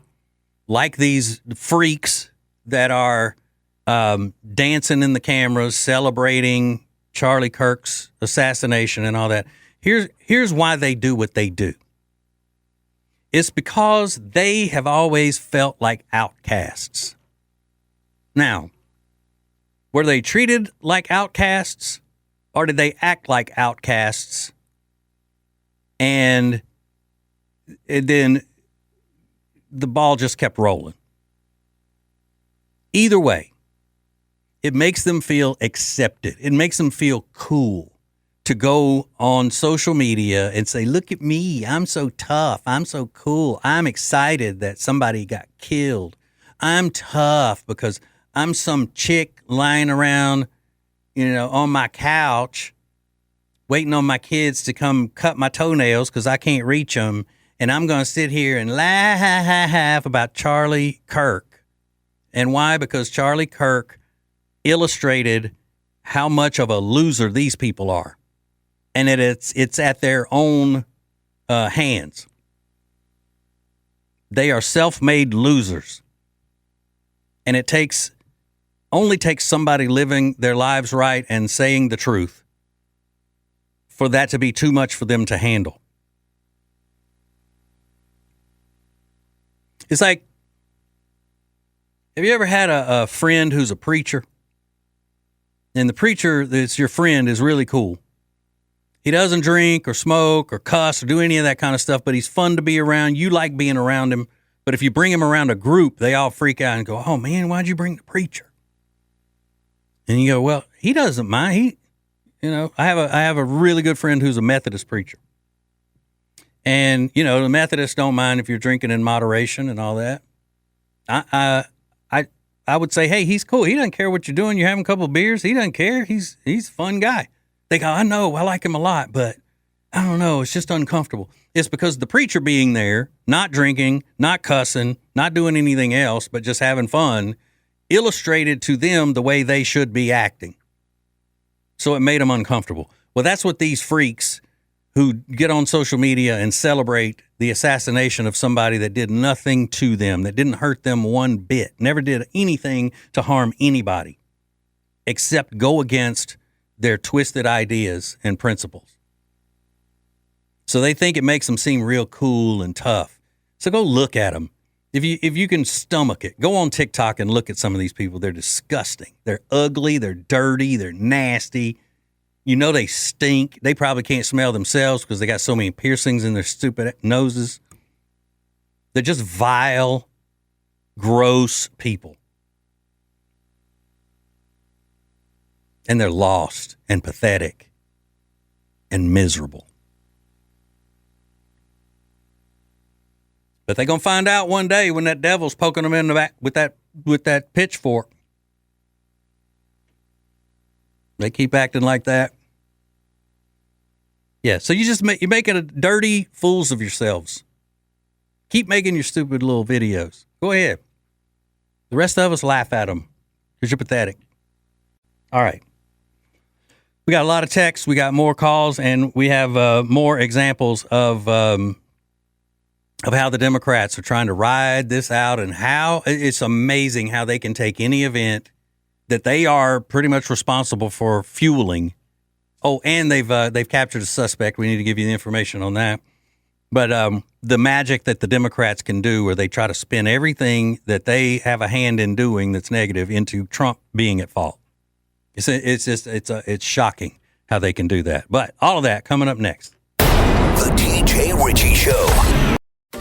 [SPEAKER 2] like these freaks that are dancing in the cameras, celebrating Charlie Kirk's assassination and all that. Here's why they do what they do. It's because they have always felt like outcasts. Now, were they treated like outcasts, or did they act like outcasts and then the ball just kept rolling? Either way, it makes them feel accepted. It makes them feel cool to go on social media and say, look at me, I'm so tough, I'm so cool, I'm excited that somebody got killed. I'm tough because I'm some chick lying around, on my couch waiting on my kids to come cut my toenails because I can't reach them, and I'm going to sit here and laugh about Charlie Kirk. And why? Because Charlie Kirk illustrated how much of a loser these people are. And that it's at their own hands. They are self-made losers. And it only takes somebody living their lives right and saying the truth for that to be too much for them to handle. It's like, have you ever had a friend who's a preacher? And the preacher that's your friend is really cool. He doesn't drink or smoke or cuss or do any of that kind of stuff, but he's fun to be around. You like being around him. But if you bring him around a group, they all freak out and go, oh, man, why'd you bring the preacher? And you go, well, he doesn't mind. I have a really good friend who's a Methodist preacher. And, the Methodists don't mind if you're drinking in moderation and all that. I would say, hey, he's cool. He doesn't care what you're doing. You're having a couple of beers. He doesn't care. He's a fun guy. They go, I know, I like him a lot, but I don't know, it's just uncomfortable. It's because the preacher being there, not drinking, not cussing, not doing anything else, but just having fun, illustrated to them the way they should be acting. So it made them uncomfortable. Well, that's what these freaks who get on social media and celebrate the assassination of somebody that did nothing to them, that didn't hurt them one bit, never did anything to harm anybody, except go against their twisted ideas and principles. So they think it makes them seem real cool and tough. So go look at them. If you can stomach it, go on TikTok and look at some of these people. They're disgusting. They're ugly. They're dirty. They're nasty. They stink. They probably can't smell themselves because they got so many piercings in their stupid noses. They're just vile, gross people. And they're lost and pathetic and miserable. But they're going to find out one day when that devil's poking them in the back with that pitchfork. They keep acting like that. Yeah, so you're making dirty fools of yourselves. Keep making your stupid little videos. Go ahead. The rest of us laugh at them because you're pathetic. All right. We got a lot of texts, we got more calls, and we have more examples of how the Democrats are trying to ride this out, and how it's amazing how they can take any event that they are pretty much responsible for fueling. Oh, and they've captured a suspect. We need to give you the information on that. But the magic that the Democrats can do, where they try to spin everything that they have a hand in doing that's negative into Trump being at fault. It's shocking how they can do that. But all of that coming up next.
[SPEAKER 3] The TJ Ritchie Show.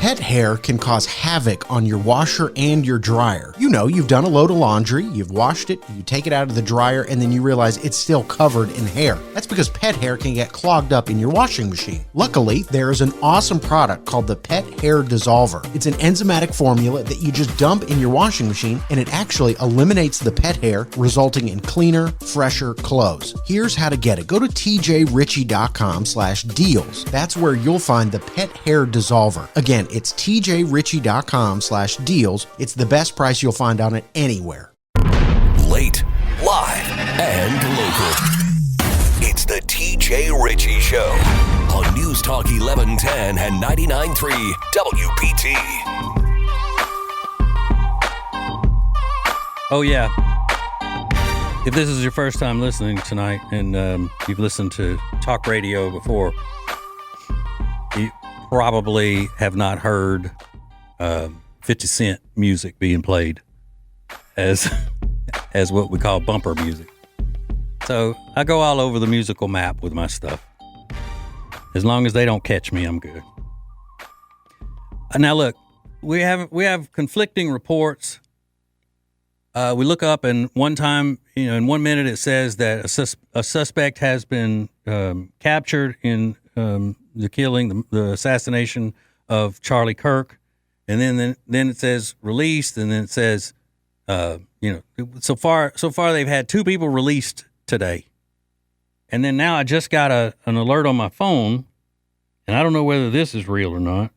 [SPEAKER 1] pet hair can cause havoc on your washer and your dryer. You know, you've done a load of laundry, you've washed it, you take it out of the dryer, and then you realize it's still covered in hair. That's because pet hair can get clogged up in your washing machine. Luckily, there is an awesome product called the Pet Hair Dissolver. It's an enzymatic formula that you just dump in your washing machine, and it actually eliminates the pet hair, resulting in cleaner, fresher clothes. Here's how to get it. Go to tjritchie.com/deals. That's where you'll find the Pet Hair Dissolver. Again, it's tjritchie.com/deals. It's the best price you'll find on it anywhere.
[SPEAKER 3] Late, live, and local. It's the TJ Ritchie Show on News Talk 1110 and 99.3 WBT.
[SPEAKER 2] Oh, yeah. If this is your first time listening tonight and you've listened to talk radio before, you probably have not heard 50 Cent music being played as what we call bumper music. So I go all over the musical map with my stuff. As long as they don't catch me, I'm good. Now look, we have conflicting reports. We look up, and one time, in 1 minute it says that a suspect has been captured in the killing, the assassination of Charlie Kirk, and then it says released, and then it says, so far they've had 2 people released today, and then now I just got an alert on my phone, and I don't know whether this is real or not.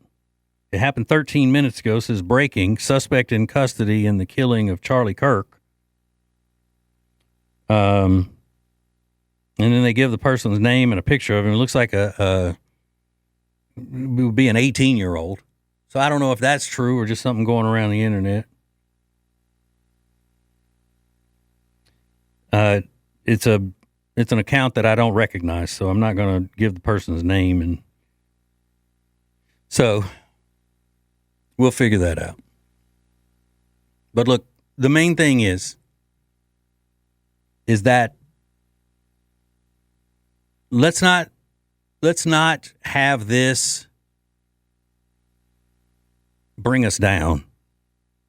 [SPEAKER 2] It happened 13 minutes ago. It says breaking, suspect in custody in the killing of Charlie Kirk. And then they give the person's name and a picture of him. It looks like it would be an 18-year-old. So I don't know if that's true or just something going around the internet. It's an account that I don't recognize, so I'm not going to give the person's name, and so we'll figure that out. But look, the main thing is that let's not have this bring us down.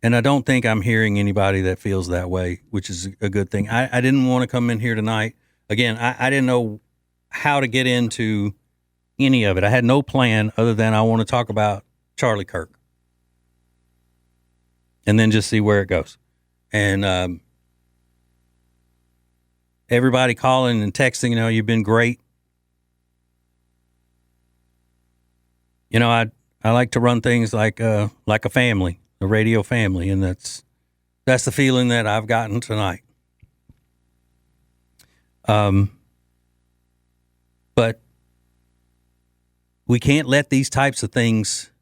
[SPEAKER 2] And I don't think I'm hearing anybody that feels that way, which is a good thing. I didn't want to come in here tonight. Again, I didn't know how to get into any of it. I had no plan other than I want to talk about Charlie Kirk. And then just see where it goes. And everybody calling and texting, you've been great. I like to run things like a family, a radio family, and that's the feeling that I've gotten tonight. But we can't let these types of things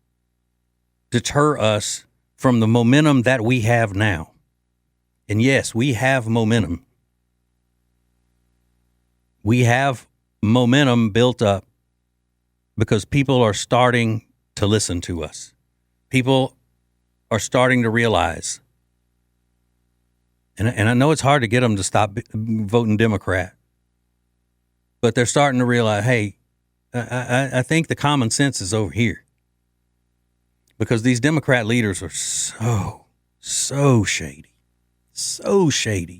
[SPEAKER 2] deter us from the momentum that we have now. And yes, we have momentum. We have momentum built up because people are starting to listen to us. People are starting to realize, and I know it's hard to get them to stop voting Democrat, but they're starting to realize, hey, I think the common sense is over here. Because these Democrat leaders are so shady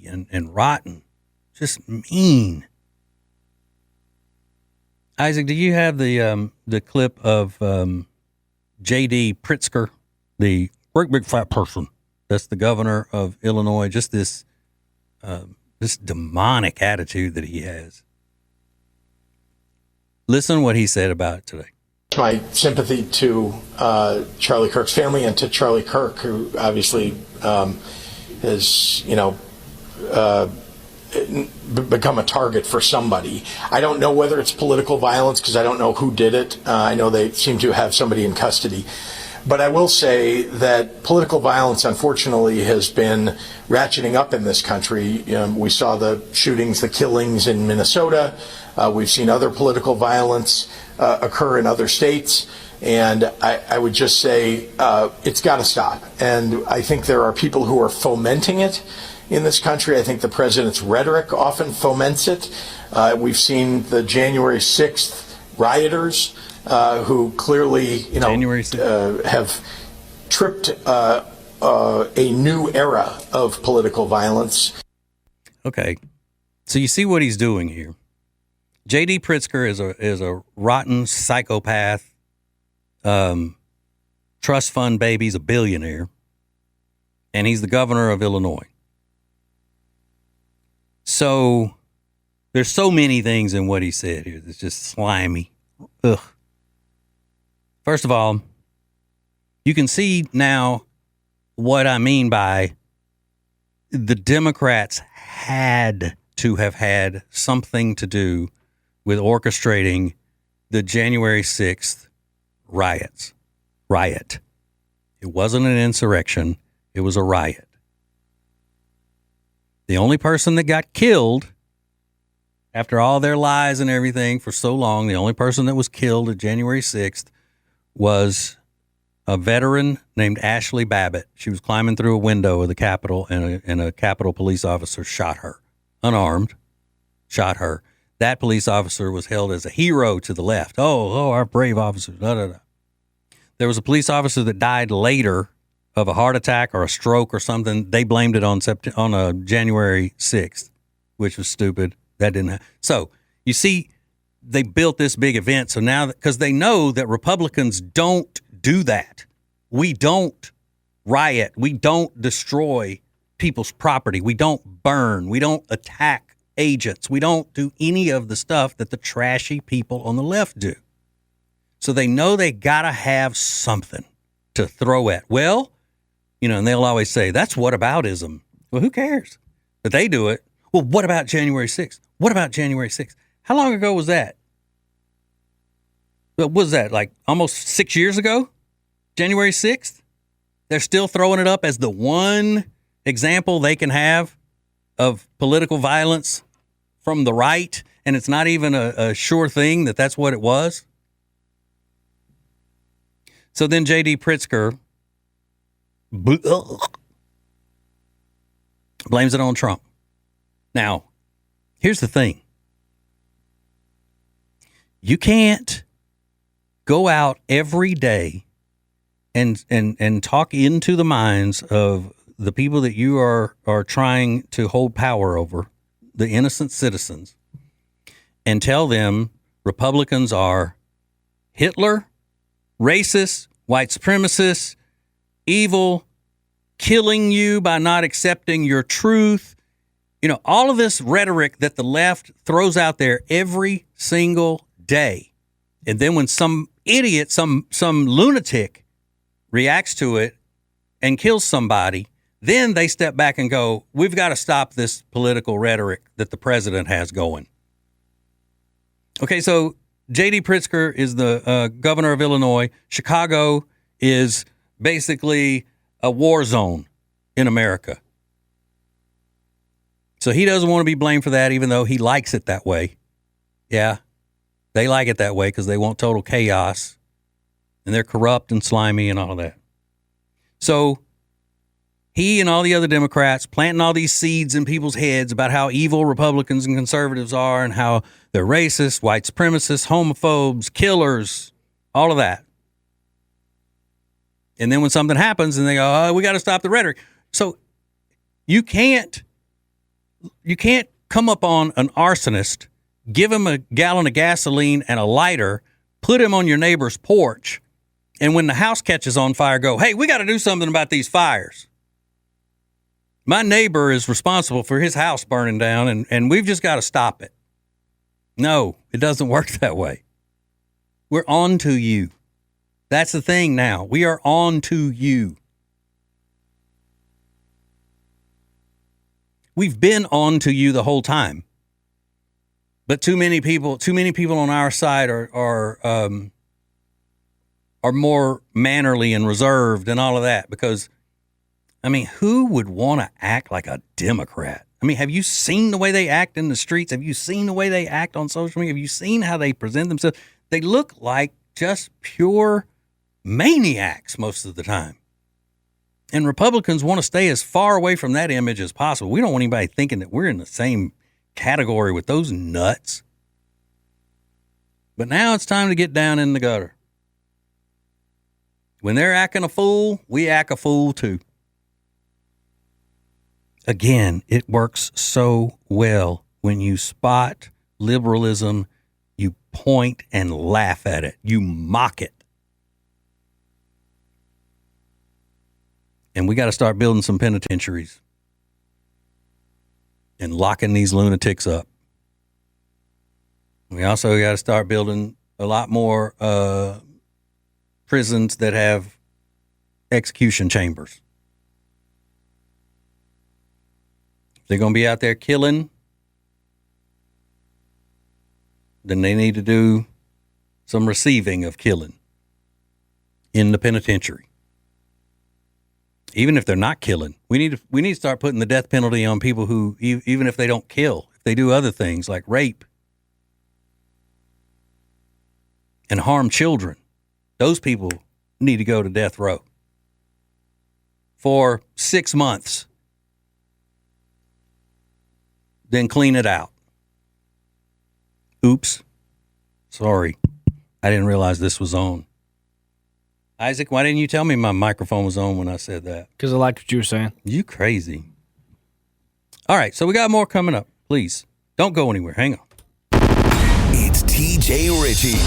[SPEAKER 2] and rotten, just mean. Isaac, do you have the clip of J.D. Pritzker, the great big fat person that's the governor of Illinois? Just this demonic attitude that he has. Listen to what he said about it today.
[SPEAKER 10] My sympathy to Charlie Kirk's family and to Charlie Kirk, who obviously has, become a target for somebody. I don't know whether it's political violence because I don't know who did it. I know they seem to have somebody in custody. But I will say that political violence, unfortunately, has been ratcheting up in this country. We saw the shootings, the killings in Minnesota. We've seen other political violence occur in other states. And I would just say it's got to stop. And I think there are people who are fomenting it in this country. I think the president's rhetoric often foments it. We've seen the January 6th rioters who clearly, have tripped a new era of political violence.
[SPEAKER 2] Okay, so you see what he's doing here. J.D. Pritzker is a rotten psychopath. Trust fund baby's a billionaire, and he's the governor of Illinois. So there's so many things in what he said here that's just slimy. Ugh. First of all, you can see now what I mean by the Democrats had to have had something to do with orchestrating the January 6th riot. It wasn't an insurrection. It was a riot. The only person that got killed after all their lies and everything for so long, the only person that was killed at January 6th was a veteran named Ashley Babbitt. She was climbing through a window of the Capitol, and a Capitol police officer shot her, unarmed, shot her. That police officer was held as a hero to the left. Oh, our brave officer. There was a police officer that died later of a heart attack or a stroke or something. They blamed it on January 6th, which was stupid. That didn't happen. So you see, they built this big event. So now, because they know that Republicans don't do that. We don't riot. We don't destroy people's property. We don't burn. We don't attack agents. We don't do any of the stuff that the trashy people on the left do. So they know they got to have something to throw at. Well, and they'll always say, that's whataboutism. Well, who cares? But they do it. Well, what about January 6th? What about January 6th? How long ago was that? What was that, like almost 6 years ago? January 6th? They're still throwing it up as the one example they can have of political violence from the right, and it's not even a sure thing that that's what it was. So then J.D. Pritzker blames it on Trump. Now, here's the thing. You can't go out every day and talk into the minds of the people that you are trying to hold power over, the innocent citizens, and tell them Republicans are Hitler, racist, white supremacists, evil, killing you by not accepting your truth. All of this rhetoric that the left throws out there every single day. And then when some idiot, some lunatic reacts to it and kills somebody, then they step back and go, we've got to stop this political rhetoric that the president has going. Okay, so J.D. Pritzker is the governor of Illinois. Chicago is basically a war zone in America. So he doesn't want to be blamed for that, even though he likes it that way. Yeah, they like it that way because they want total chaos. And they're corrupt and slimy and all of that. So he and all the other Democrats planting all these seeds in people's heads about how evil Republicans and conservatives are and how they're racist, white supremacists, homophobes, killers, all of that. And then when something happens and they go, oh, we got to stop the rhetoric. So you can't come up on an arsonist, give him a gallon of gasoline and a lighter, put him on your neighbor's porch, and when the house catches on fire, go, hey, we got to do something about these fires. My neighbor is responsible for his house burning down, and we've just got to stop it. No, it doesn't work that way. We're on to you. That's the thing now. We are on to you. We've been on to you the whole time. But too many people on our side are more mannerly and reserved and all of that. Because, who would want to act like a Democrat? Have you seen the way they act in the streets? Have you seen the way they act on social media? Have you seen how they present themselves? They look like just pure maniacs most of the time. And Republicans want to stay as far away from that image as possible. We don't want anybody thinking that we're in the same category with those nuts. But now it's time to get down in the gutter. When they're acting a fool, we act a fool too. Again, it works so well when you spot liberalism, you point and laugh at it, you mock it. And we got to start building some penitentiaries and locking these lunatics up. We also got to start building a lot more prisons that have execution chambers. If they're going to be out there killing, then they need to do some receiving of killing in the penitentiary. Even if they're not killing, we need to start putting the death penalty on people who, even if they don't kill, if they do other things like rape and harm children, those people need to go to death row for 6 months, then clean it out. Oops. Sorry. I didn't realize this was on. Isaac, why didn't you tell me my microphone was on when I said that?
[SPEAKER 11] Because I liked what you were saying.
[SPEAKER 2] You crazy. All right, so we got more coming up. Please, don't go anywhere. Hang on.
[SPEAKER 3] It's TJ Ritchie.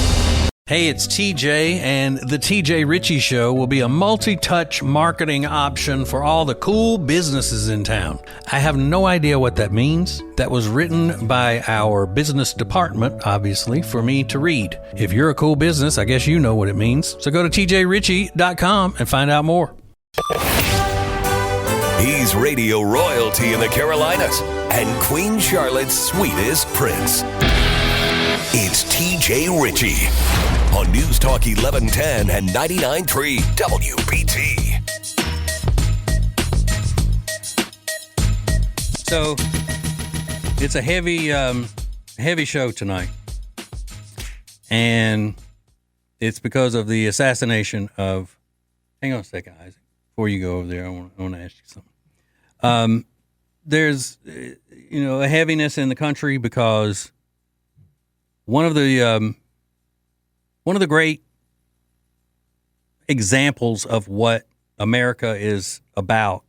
[SPEAKER 2] Hey, it's TJ, and the TJ Ritchie Show will be a multi-touch marketing option for all the cool businesses in town. I have no idea what that means. That was written by our business department, obviously, for me to read. If you're a cool business, I guess you know what it means. So go to tjritchie.com and find out more.
[SPEAKER 3] He's radio royalty in the Carolinas and Queen Charlotte's sweetest prince. It's TJ Ritchie on News Talk 1110 and 99.3 WBT.
[SPEAKER 2] So it's a heavy show tonight, and it's because of the assassination of. Hang on a second, Isaac. Before you go over there, I want to ask you something. There's a heaviness in the country because one of the great examples of what America is about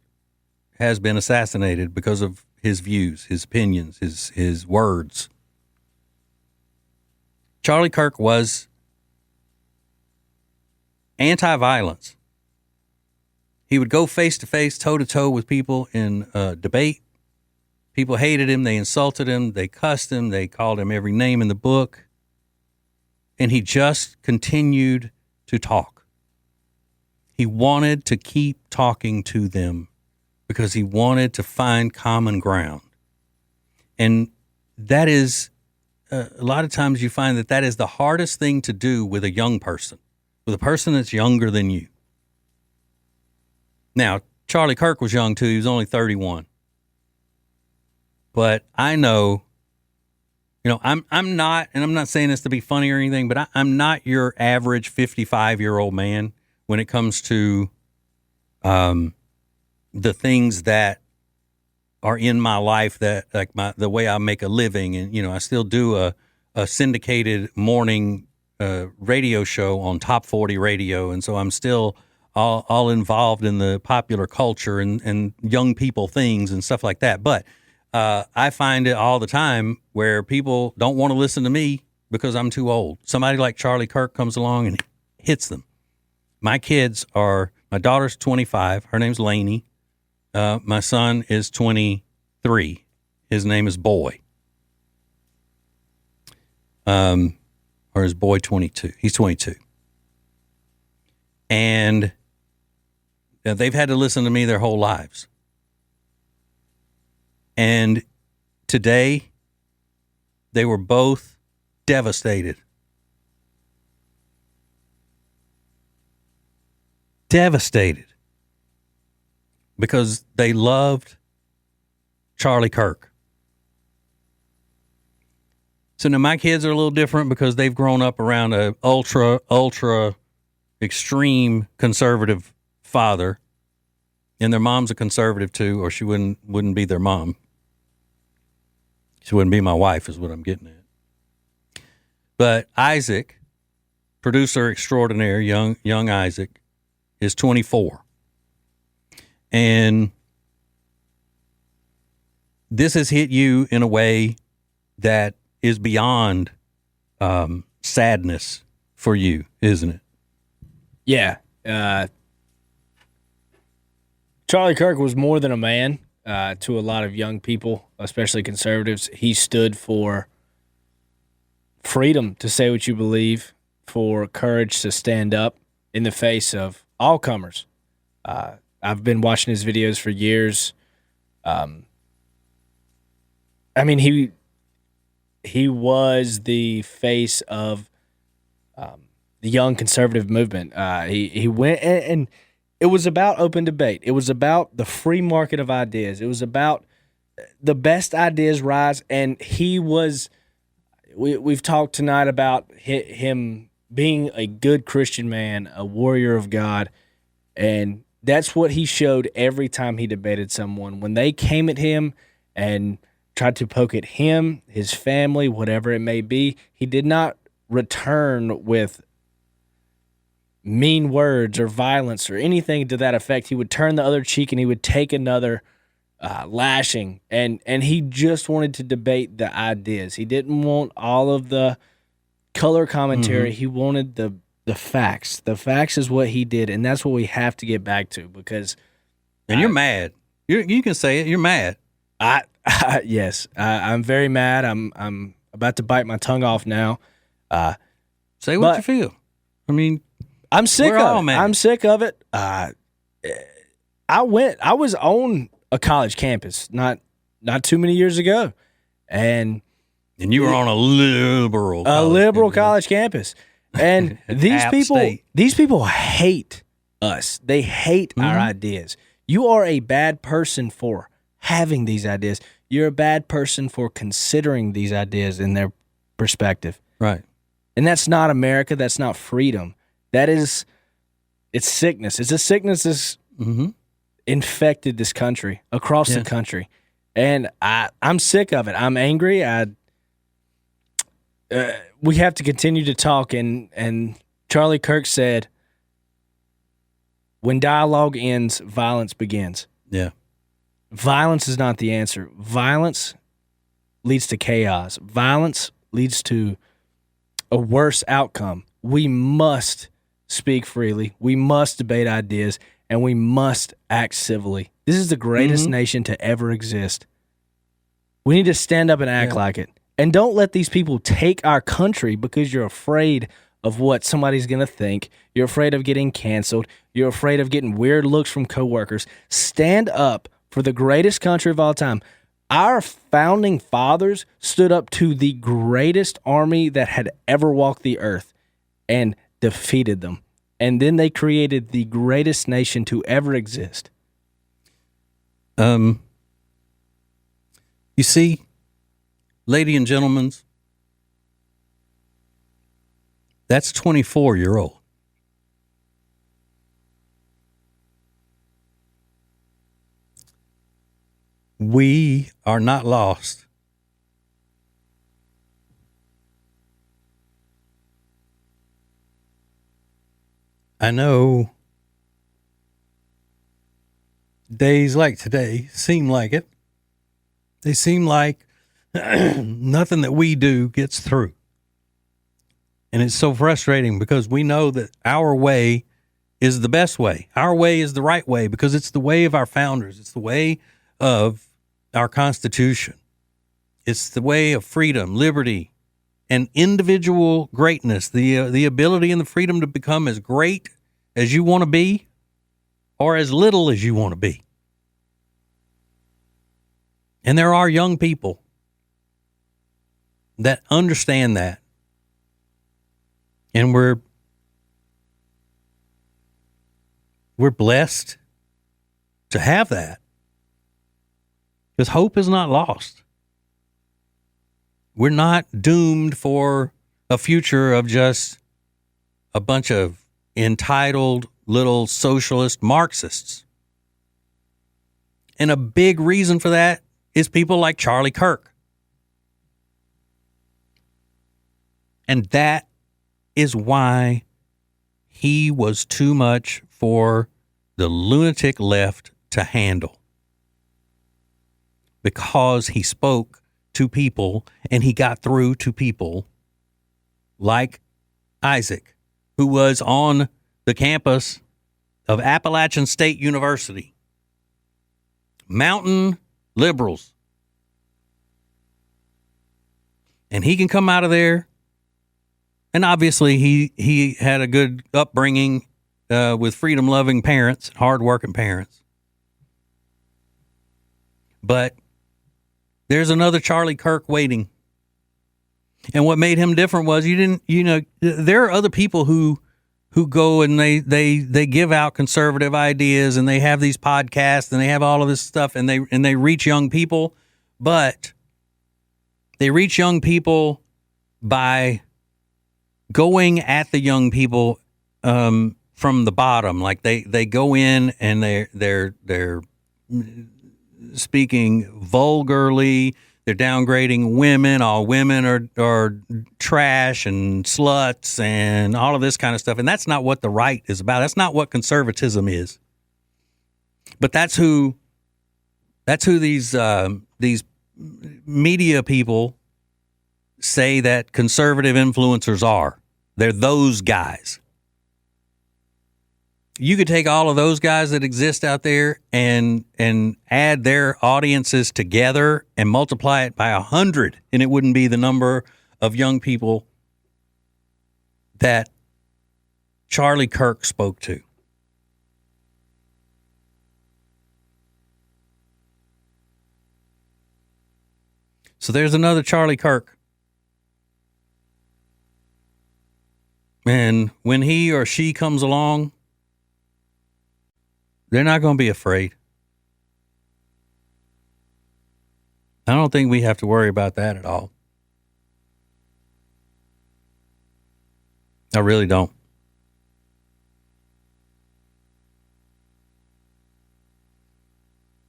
[SPEAKER 2] has been assassinated because of his views, his opinions, his words. Charlie Kirk was anti-violence. He would go face-to-face, toe-to-toe with people in debate. People hated him. They insulted him. They cussed him. They called him every name in the book. And he just continued to talk. He wanted to keep talking to them because he wanted to find common ground. And that is, a lot of times you find that is the hardest thing to do with a young person, with a person that's younger than you. Now, Charlie Kirk was young too. He was only 31. But I know, I'm not, and I'm not saying this to be funny or anything, but I'm not your average 55-year-old man when it comes to the things that are in my life, that like the way I make a living. And, I still do a syndicated morning radio show on Top 40 Radio. And so I'm still all involved in the popular culture and young people things and stuff like that. But I find it all the time where people don't want to listen to me because I'm too old. Somebody like Charlie Kirk comes along and hits them. My daughter's 25. Her name's Lainey. My son is 23. His name is Boy. Or is Boy 22? He's 22. And they've had to listen to me their whole lives. And today, they were both devastated. Devastated. Because they loved Charlie Kirk. So now my kids are a little different because they've grown up around a ultra extreme conservative father. And their mom's a conservative too, or she wouldn't be their mom. She wouldn't be my wife, is what I'm getting at. But Isaac, producer extraordinaire, young Isaac, is 24. And this has hit you in a way that is beyond sadness for you, isn't it?
[SPEAKER 11] Yeah. Charlie Kirk was more than a man to a lot of young people, especially conservatives. He stood for freedom to say what you believe, for courage to stand up in the face of all comers. I've been watching his videos for years. I mean, he was the face of the young conservative movement. He went and it was about open debate. It was about the free market of ideas. It was about the best ideas rise. And he was. We've talked tonight about him being a good Christian man, a warrior of God, and that's what he showed every time he debated someone. When they came at him and tried to poke at him, his family, whatever it may be, he did not return with mean words or violence or anything to that effect. He would turn the other cheek and he would take another lashing, and he just wanted to debate the ideas. He didn't want all of the color commentary. He wanted the facts. The facts is what he did, and that's what we have to get back to, because
[SPEAKER 2] and you're mad. You can say it. You're mad.
[SPEAKER 11] Yes, I'm very mad. I'm about to bite my tongue off now.
[SPEAKER 2] Say what you feel. I mean,
[SPEAKER 11] I'm sick of it. I'm sick of it. I was on a college campus not too many years ago, and
[SPEAKER 2] you were on a liberal
[SPEAKER 11] college campus, and these people hate us. They hate our ideas. You are a bad person for having these ideas. You're a bad person for considering these ideas in their perspective.
[SPEAKER 2] Right.
[SPEAKER 11] And that's not America. That's not freedom. It's sickness. It's a sickness that's infected this country, across the country. And I'm sick of it. I'm angry. We have to continue to talk. And Charlie Kirk said, when dialogue ends, violence begins.
[SPEAKER 2] Yeah.
[SPEAKER 11] Violence is not the answer. Violence leads to chaos. Violence leads to a worse outcome. We must speak freely. We must debate ideas, and we must act civilly. This is the greatest nation to ever exist. We need to stand up and act like it. And don't let these people take our country because you're afraid of what somebody's going to think. You're afraid of getting canceled. You're afraid of getting weird looks from coworkers. Stand up for the greatest country of all time. Our founding fathers stood up to the greatest army that had ever walked the earth and defeated them. And then they created the greatest nation to ever exist.
[SPEAKER 2] You see, ladies and gentlemen, that's 24-year-old. We are not lost. I know days like today seem like it. They seem like nothing that we do gets through. And it's so frustrating because we know that our way is the best way. Our way is the right way because it's the way of our founders. It's the way of our Constitution. It's the way of freedom, liberty, and individual greatness, the ability and the freedom to become as great as you want to be or as little as you want to be. And there are young people that understand that. And we're blessed to have that. Because hope is not lost. We're not doomed for a future of just a bunch of entitled little socialist Marxists. And a big reason for that is people like Charlie Kirk. And that is why he was too much for the lunatic left to handle. Because he spoke to people and he got through to people like Isaac, who was on the campus of Appalachian State University. Mountain liberals. And he can come out of there. And obviously he had a good upbringing with freedom-loving parents, hard-working parents. But there's another Charlie Kirk waiting. And what made him different was there are other people who go and they give out conservative ideas and they have these podcasts and they have all of this stuff and they reach young people, but they reach young people by going at the young people from the bottom. Like they go in and they're speaking vulgarly. They're downgrading women. All women are trash and sluts and all of this kind of stuff. And that's not what the right is about. That's not what conservatism is. But that's who these media people say that conservative influencers are. They're those guys. You could take all of those guys that exist out there and add their audiences together and multiply it by 100, and it wouldn't be the number of young people that Charlie Kirk spoke to. So there's another Charlie Kirk. And when he or she comes along, they're not going to be afraid. I don't think we have to worry about that at all. I really don't.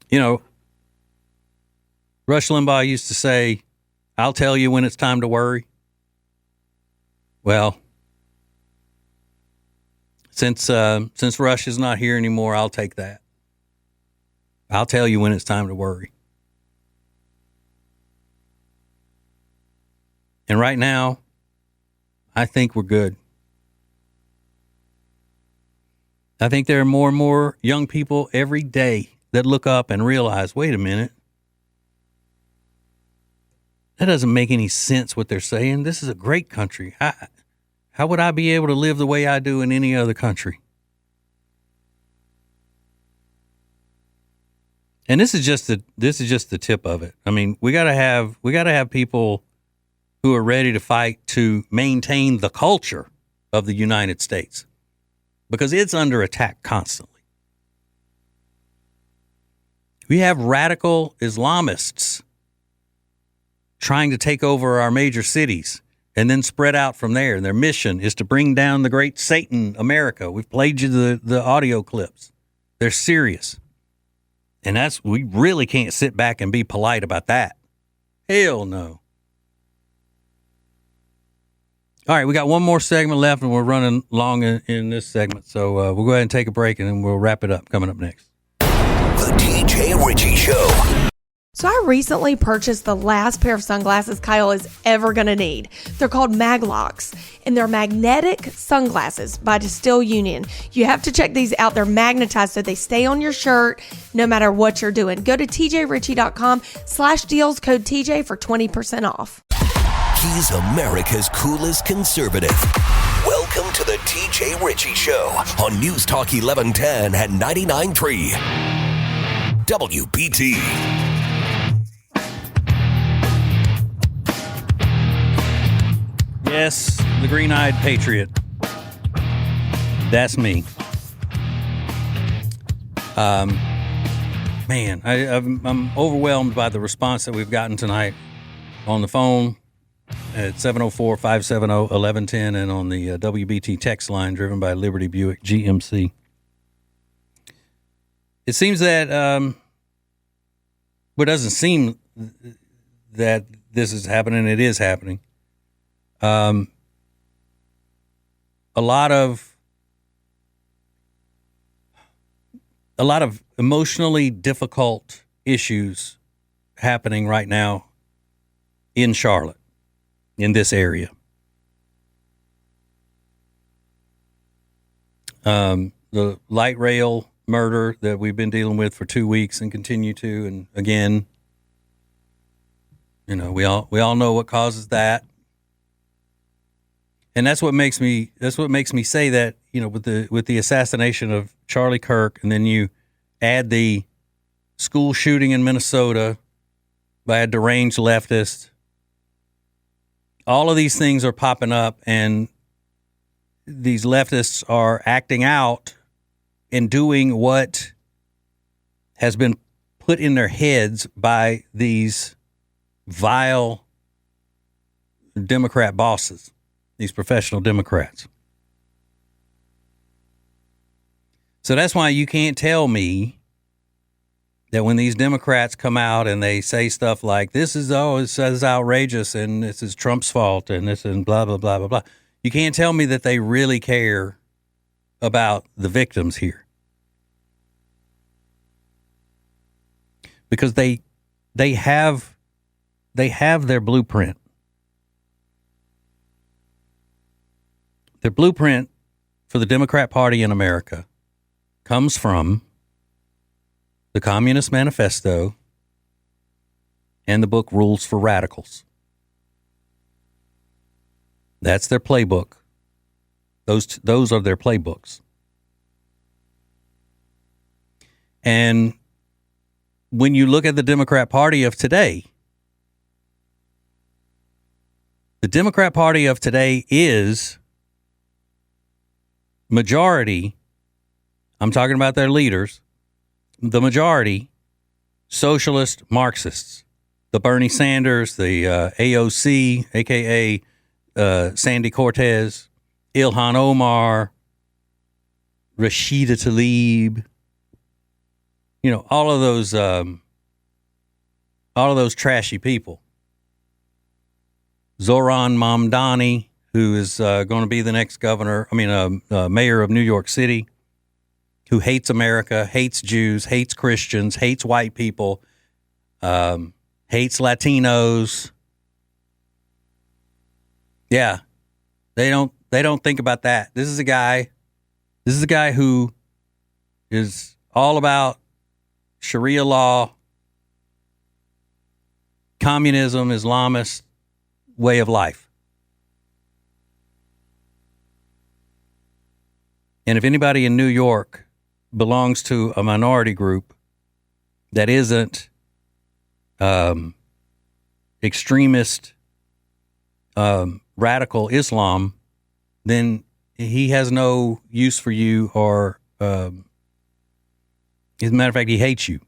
[SPEAKER 2] You know, Rush Limbaugh used to say, "I'll tell you when it's time to worry." Well, since Rush is not here anymore, I'll take that. I'll tell you when it's time to worry. And right now, I think we're good. I think there are more and more young people every day that look up and realize, wait a minute, that doesn't make any sense what they're saying. This is a great country. How would I be able to live the way I do in any other country? And this is just the tip of it. I mean, we gotta have people who are ready to fight to maintain the culture of the United States, because it's under attack constantly. We have radical Islamists trying to take over our major cities and then spread out from there. And their mission is to bring down the great Satan, America. We've played you the audio clips. They're serious. And we really can't sit back and be polite about that. Hell no. All right, we got one more segment left, and we're running long in this segment. So we'll go ahead and take a break, and then we'll wrap it up coming up next.
[SPEAKER 3] The TJ Ritchie Show.
[SPEAKER 9] So I recently purchased the last pair of sunglasses Kyle is ever going to need. They're called Maglocks, and they're magnetic sunglasses by Distill Union. You have to check these out. They're magnetized so they stay on your shirt no matter what you're doing. Go to tjritchie.com/deals, code TJ for 20% off.
[SPEAKER 3] He's America's coolest conservative. Welcome to the TJ Ritchie Show on News Talk 1110 and 99.3 WBT.
[SPEAKER 2] Yes, the green-eyed patriot. That's me. Man, I'm overwhelmed by the response that we've gotten tonight on the phone at 704-570-1110 and on the WBT text line driven by Liberty Buick GMC. It seems that, well, it doesn't seem that this is happening. It is happening. a lot of emotionally difficult issues happening right now in Charlotte, in this area. The light rail murder that we've been dealing with for 2 weeks and continue to, and again, you know, we all know what causes that. And that's what makes me say that, you know, with the assassination of Charlie Kirk, and then you add the school shooting in Minnesota by a deranged leftist. All of these things are popping up, and these leftists are acting out and doing what has been put in their heads by these vile Democrat bosses, these professional Democrats. So that's why you can't tell me that when these Democrats come out and they say stuff like, this is outrageous and this is Trump's fault and this and blah, blah, blah, blah, blah. You can't tell me that they really care about the victims here. Because they have their blueprint. Their blueprint for the Democrat Party in America comes from the Communist Manifesto and the book Rules for Radicals. That's their playbook. Those are their playbooks. And when you look at the Democrat Party of today, the Democrat Party of today is majority, I'm talking about their leaders, the majority socialist Marxists, the Bernie Sanders, the AOC, a.k.a. Sandy Cortez, Ilhan Omar, Rashida Tlaib, you know, all of those trashy people. Zoran Mamdani, who is going to be the next mayor of New York City, who hates America, hates Jews, hates Christians, hates white people, hates Latinos. Yeah, they don't think about that. This is a guy who is all about Sharia law, communism, Islamist way of life. And if anybody in New York belongs to a minority group that isn't extremist radical Islam, then he has no use for you, or as a matter of fact, he hates you.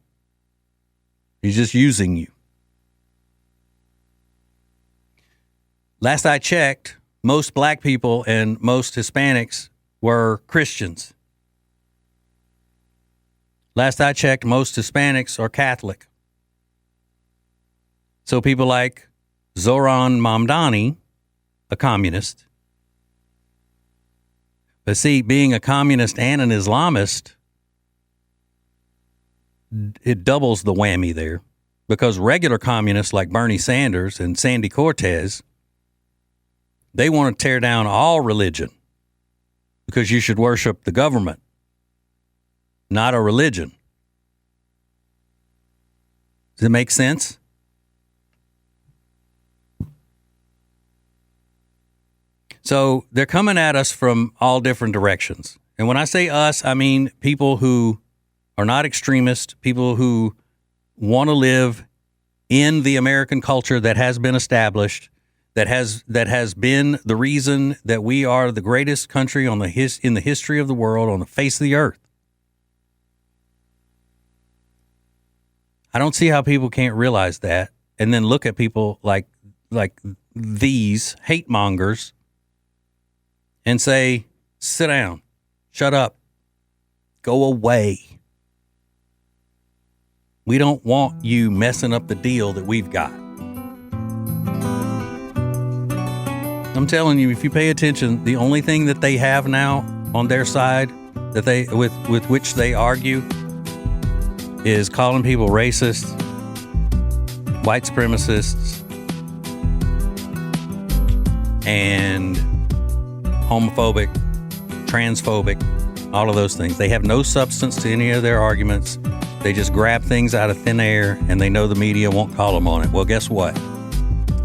[SPEAKER 2] He's just using you. Last I checked, most black people and most Hispanics were Christians. Last I checked, most Hispanics are Catholic. So people like Zoran Mamdani, a communist. But see, being a communist and an Islamist, it doubles the whammy there, because regular communists like Bernie Sanders and Sandy Cortez, they want to tear down all religion because you should worship the government, not a religion. Does it make sense? So they're coming at us from all different directions. And when I say us, I mean people who are not extremists, people who want to live in the American culture that has been established, that has been the reason that we are the greatest country in the history of the world, on the face of the earth. I don't see how people can't realize that, and then look at people like these hate mongers and say, sit down, shut up, go away. We don't want you messing up the deal that we've got. I'm telling you, if you pay attention, the only thing that they have now on their side that they with which they argue is calling people racist, white supremacists, and homophobic, transphobic, all of those things. They have no substance to any of their arguments. They just grab things out of thin air, and they know the media won't call them on it. Well, guess what?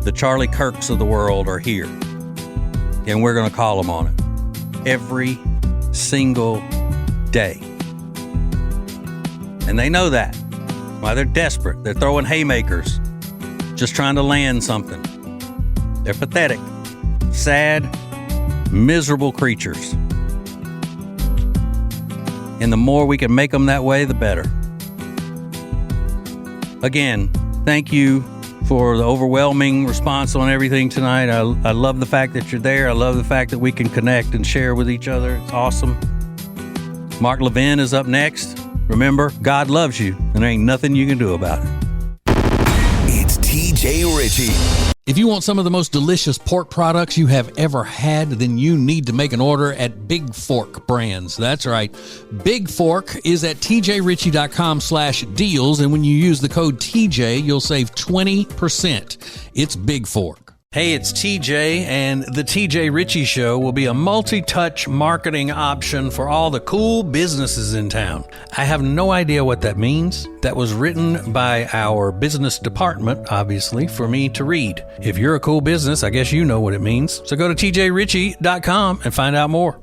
[SPEAKER 2] The Charlie Kirks of the world are here, and we're going to call them on it every single day. And they know that. Why they're desperate. They're throwing haymakers, just trying to land something. They're pathetic, sad, miserable creatures. And the more we can make them that way, the better. Again, thank you for the overwhelming response on everything tonight. I love the fact that you're there. I love the fact that we can connect and share with each other. It's awesome. Mark Levin is up next. Remember, God loves you, and there ain't nothing you can do about it.
[SPEAKER 3] It's TJ Ritchie.
[SPEAKER 12] If you want some of the most delicious pork products you have ever had, then you need to make an order at Big Fork Brands. That's right. Big Fork is at tjritchie.com/deals, and when you use the code TJ, you'll save 20%. It's Big Fork. Hey, it's TJ, and the TJ Ritchie Show will be a multi-touch marketing option for all the cool businesses in town. I have no idea what that means. That was written by our business department, obviously, for me to read. If you're a cool business, I guess you know what it means. So go to tjritchie.com and find out more.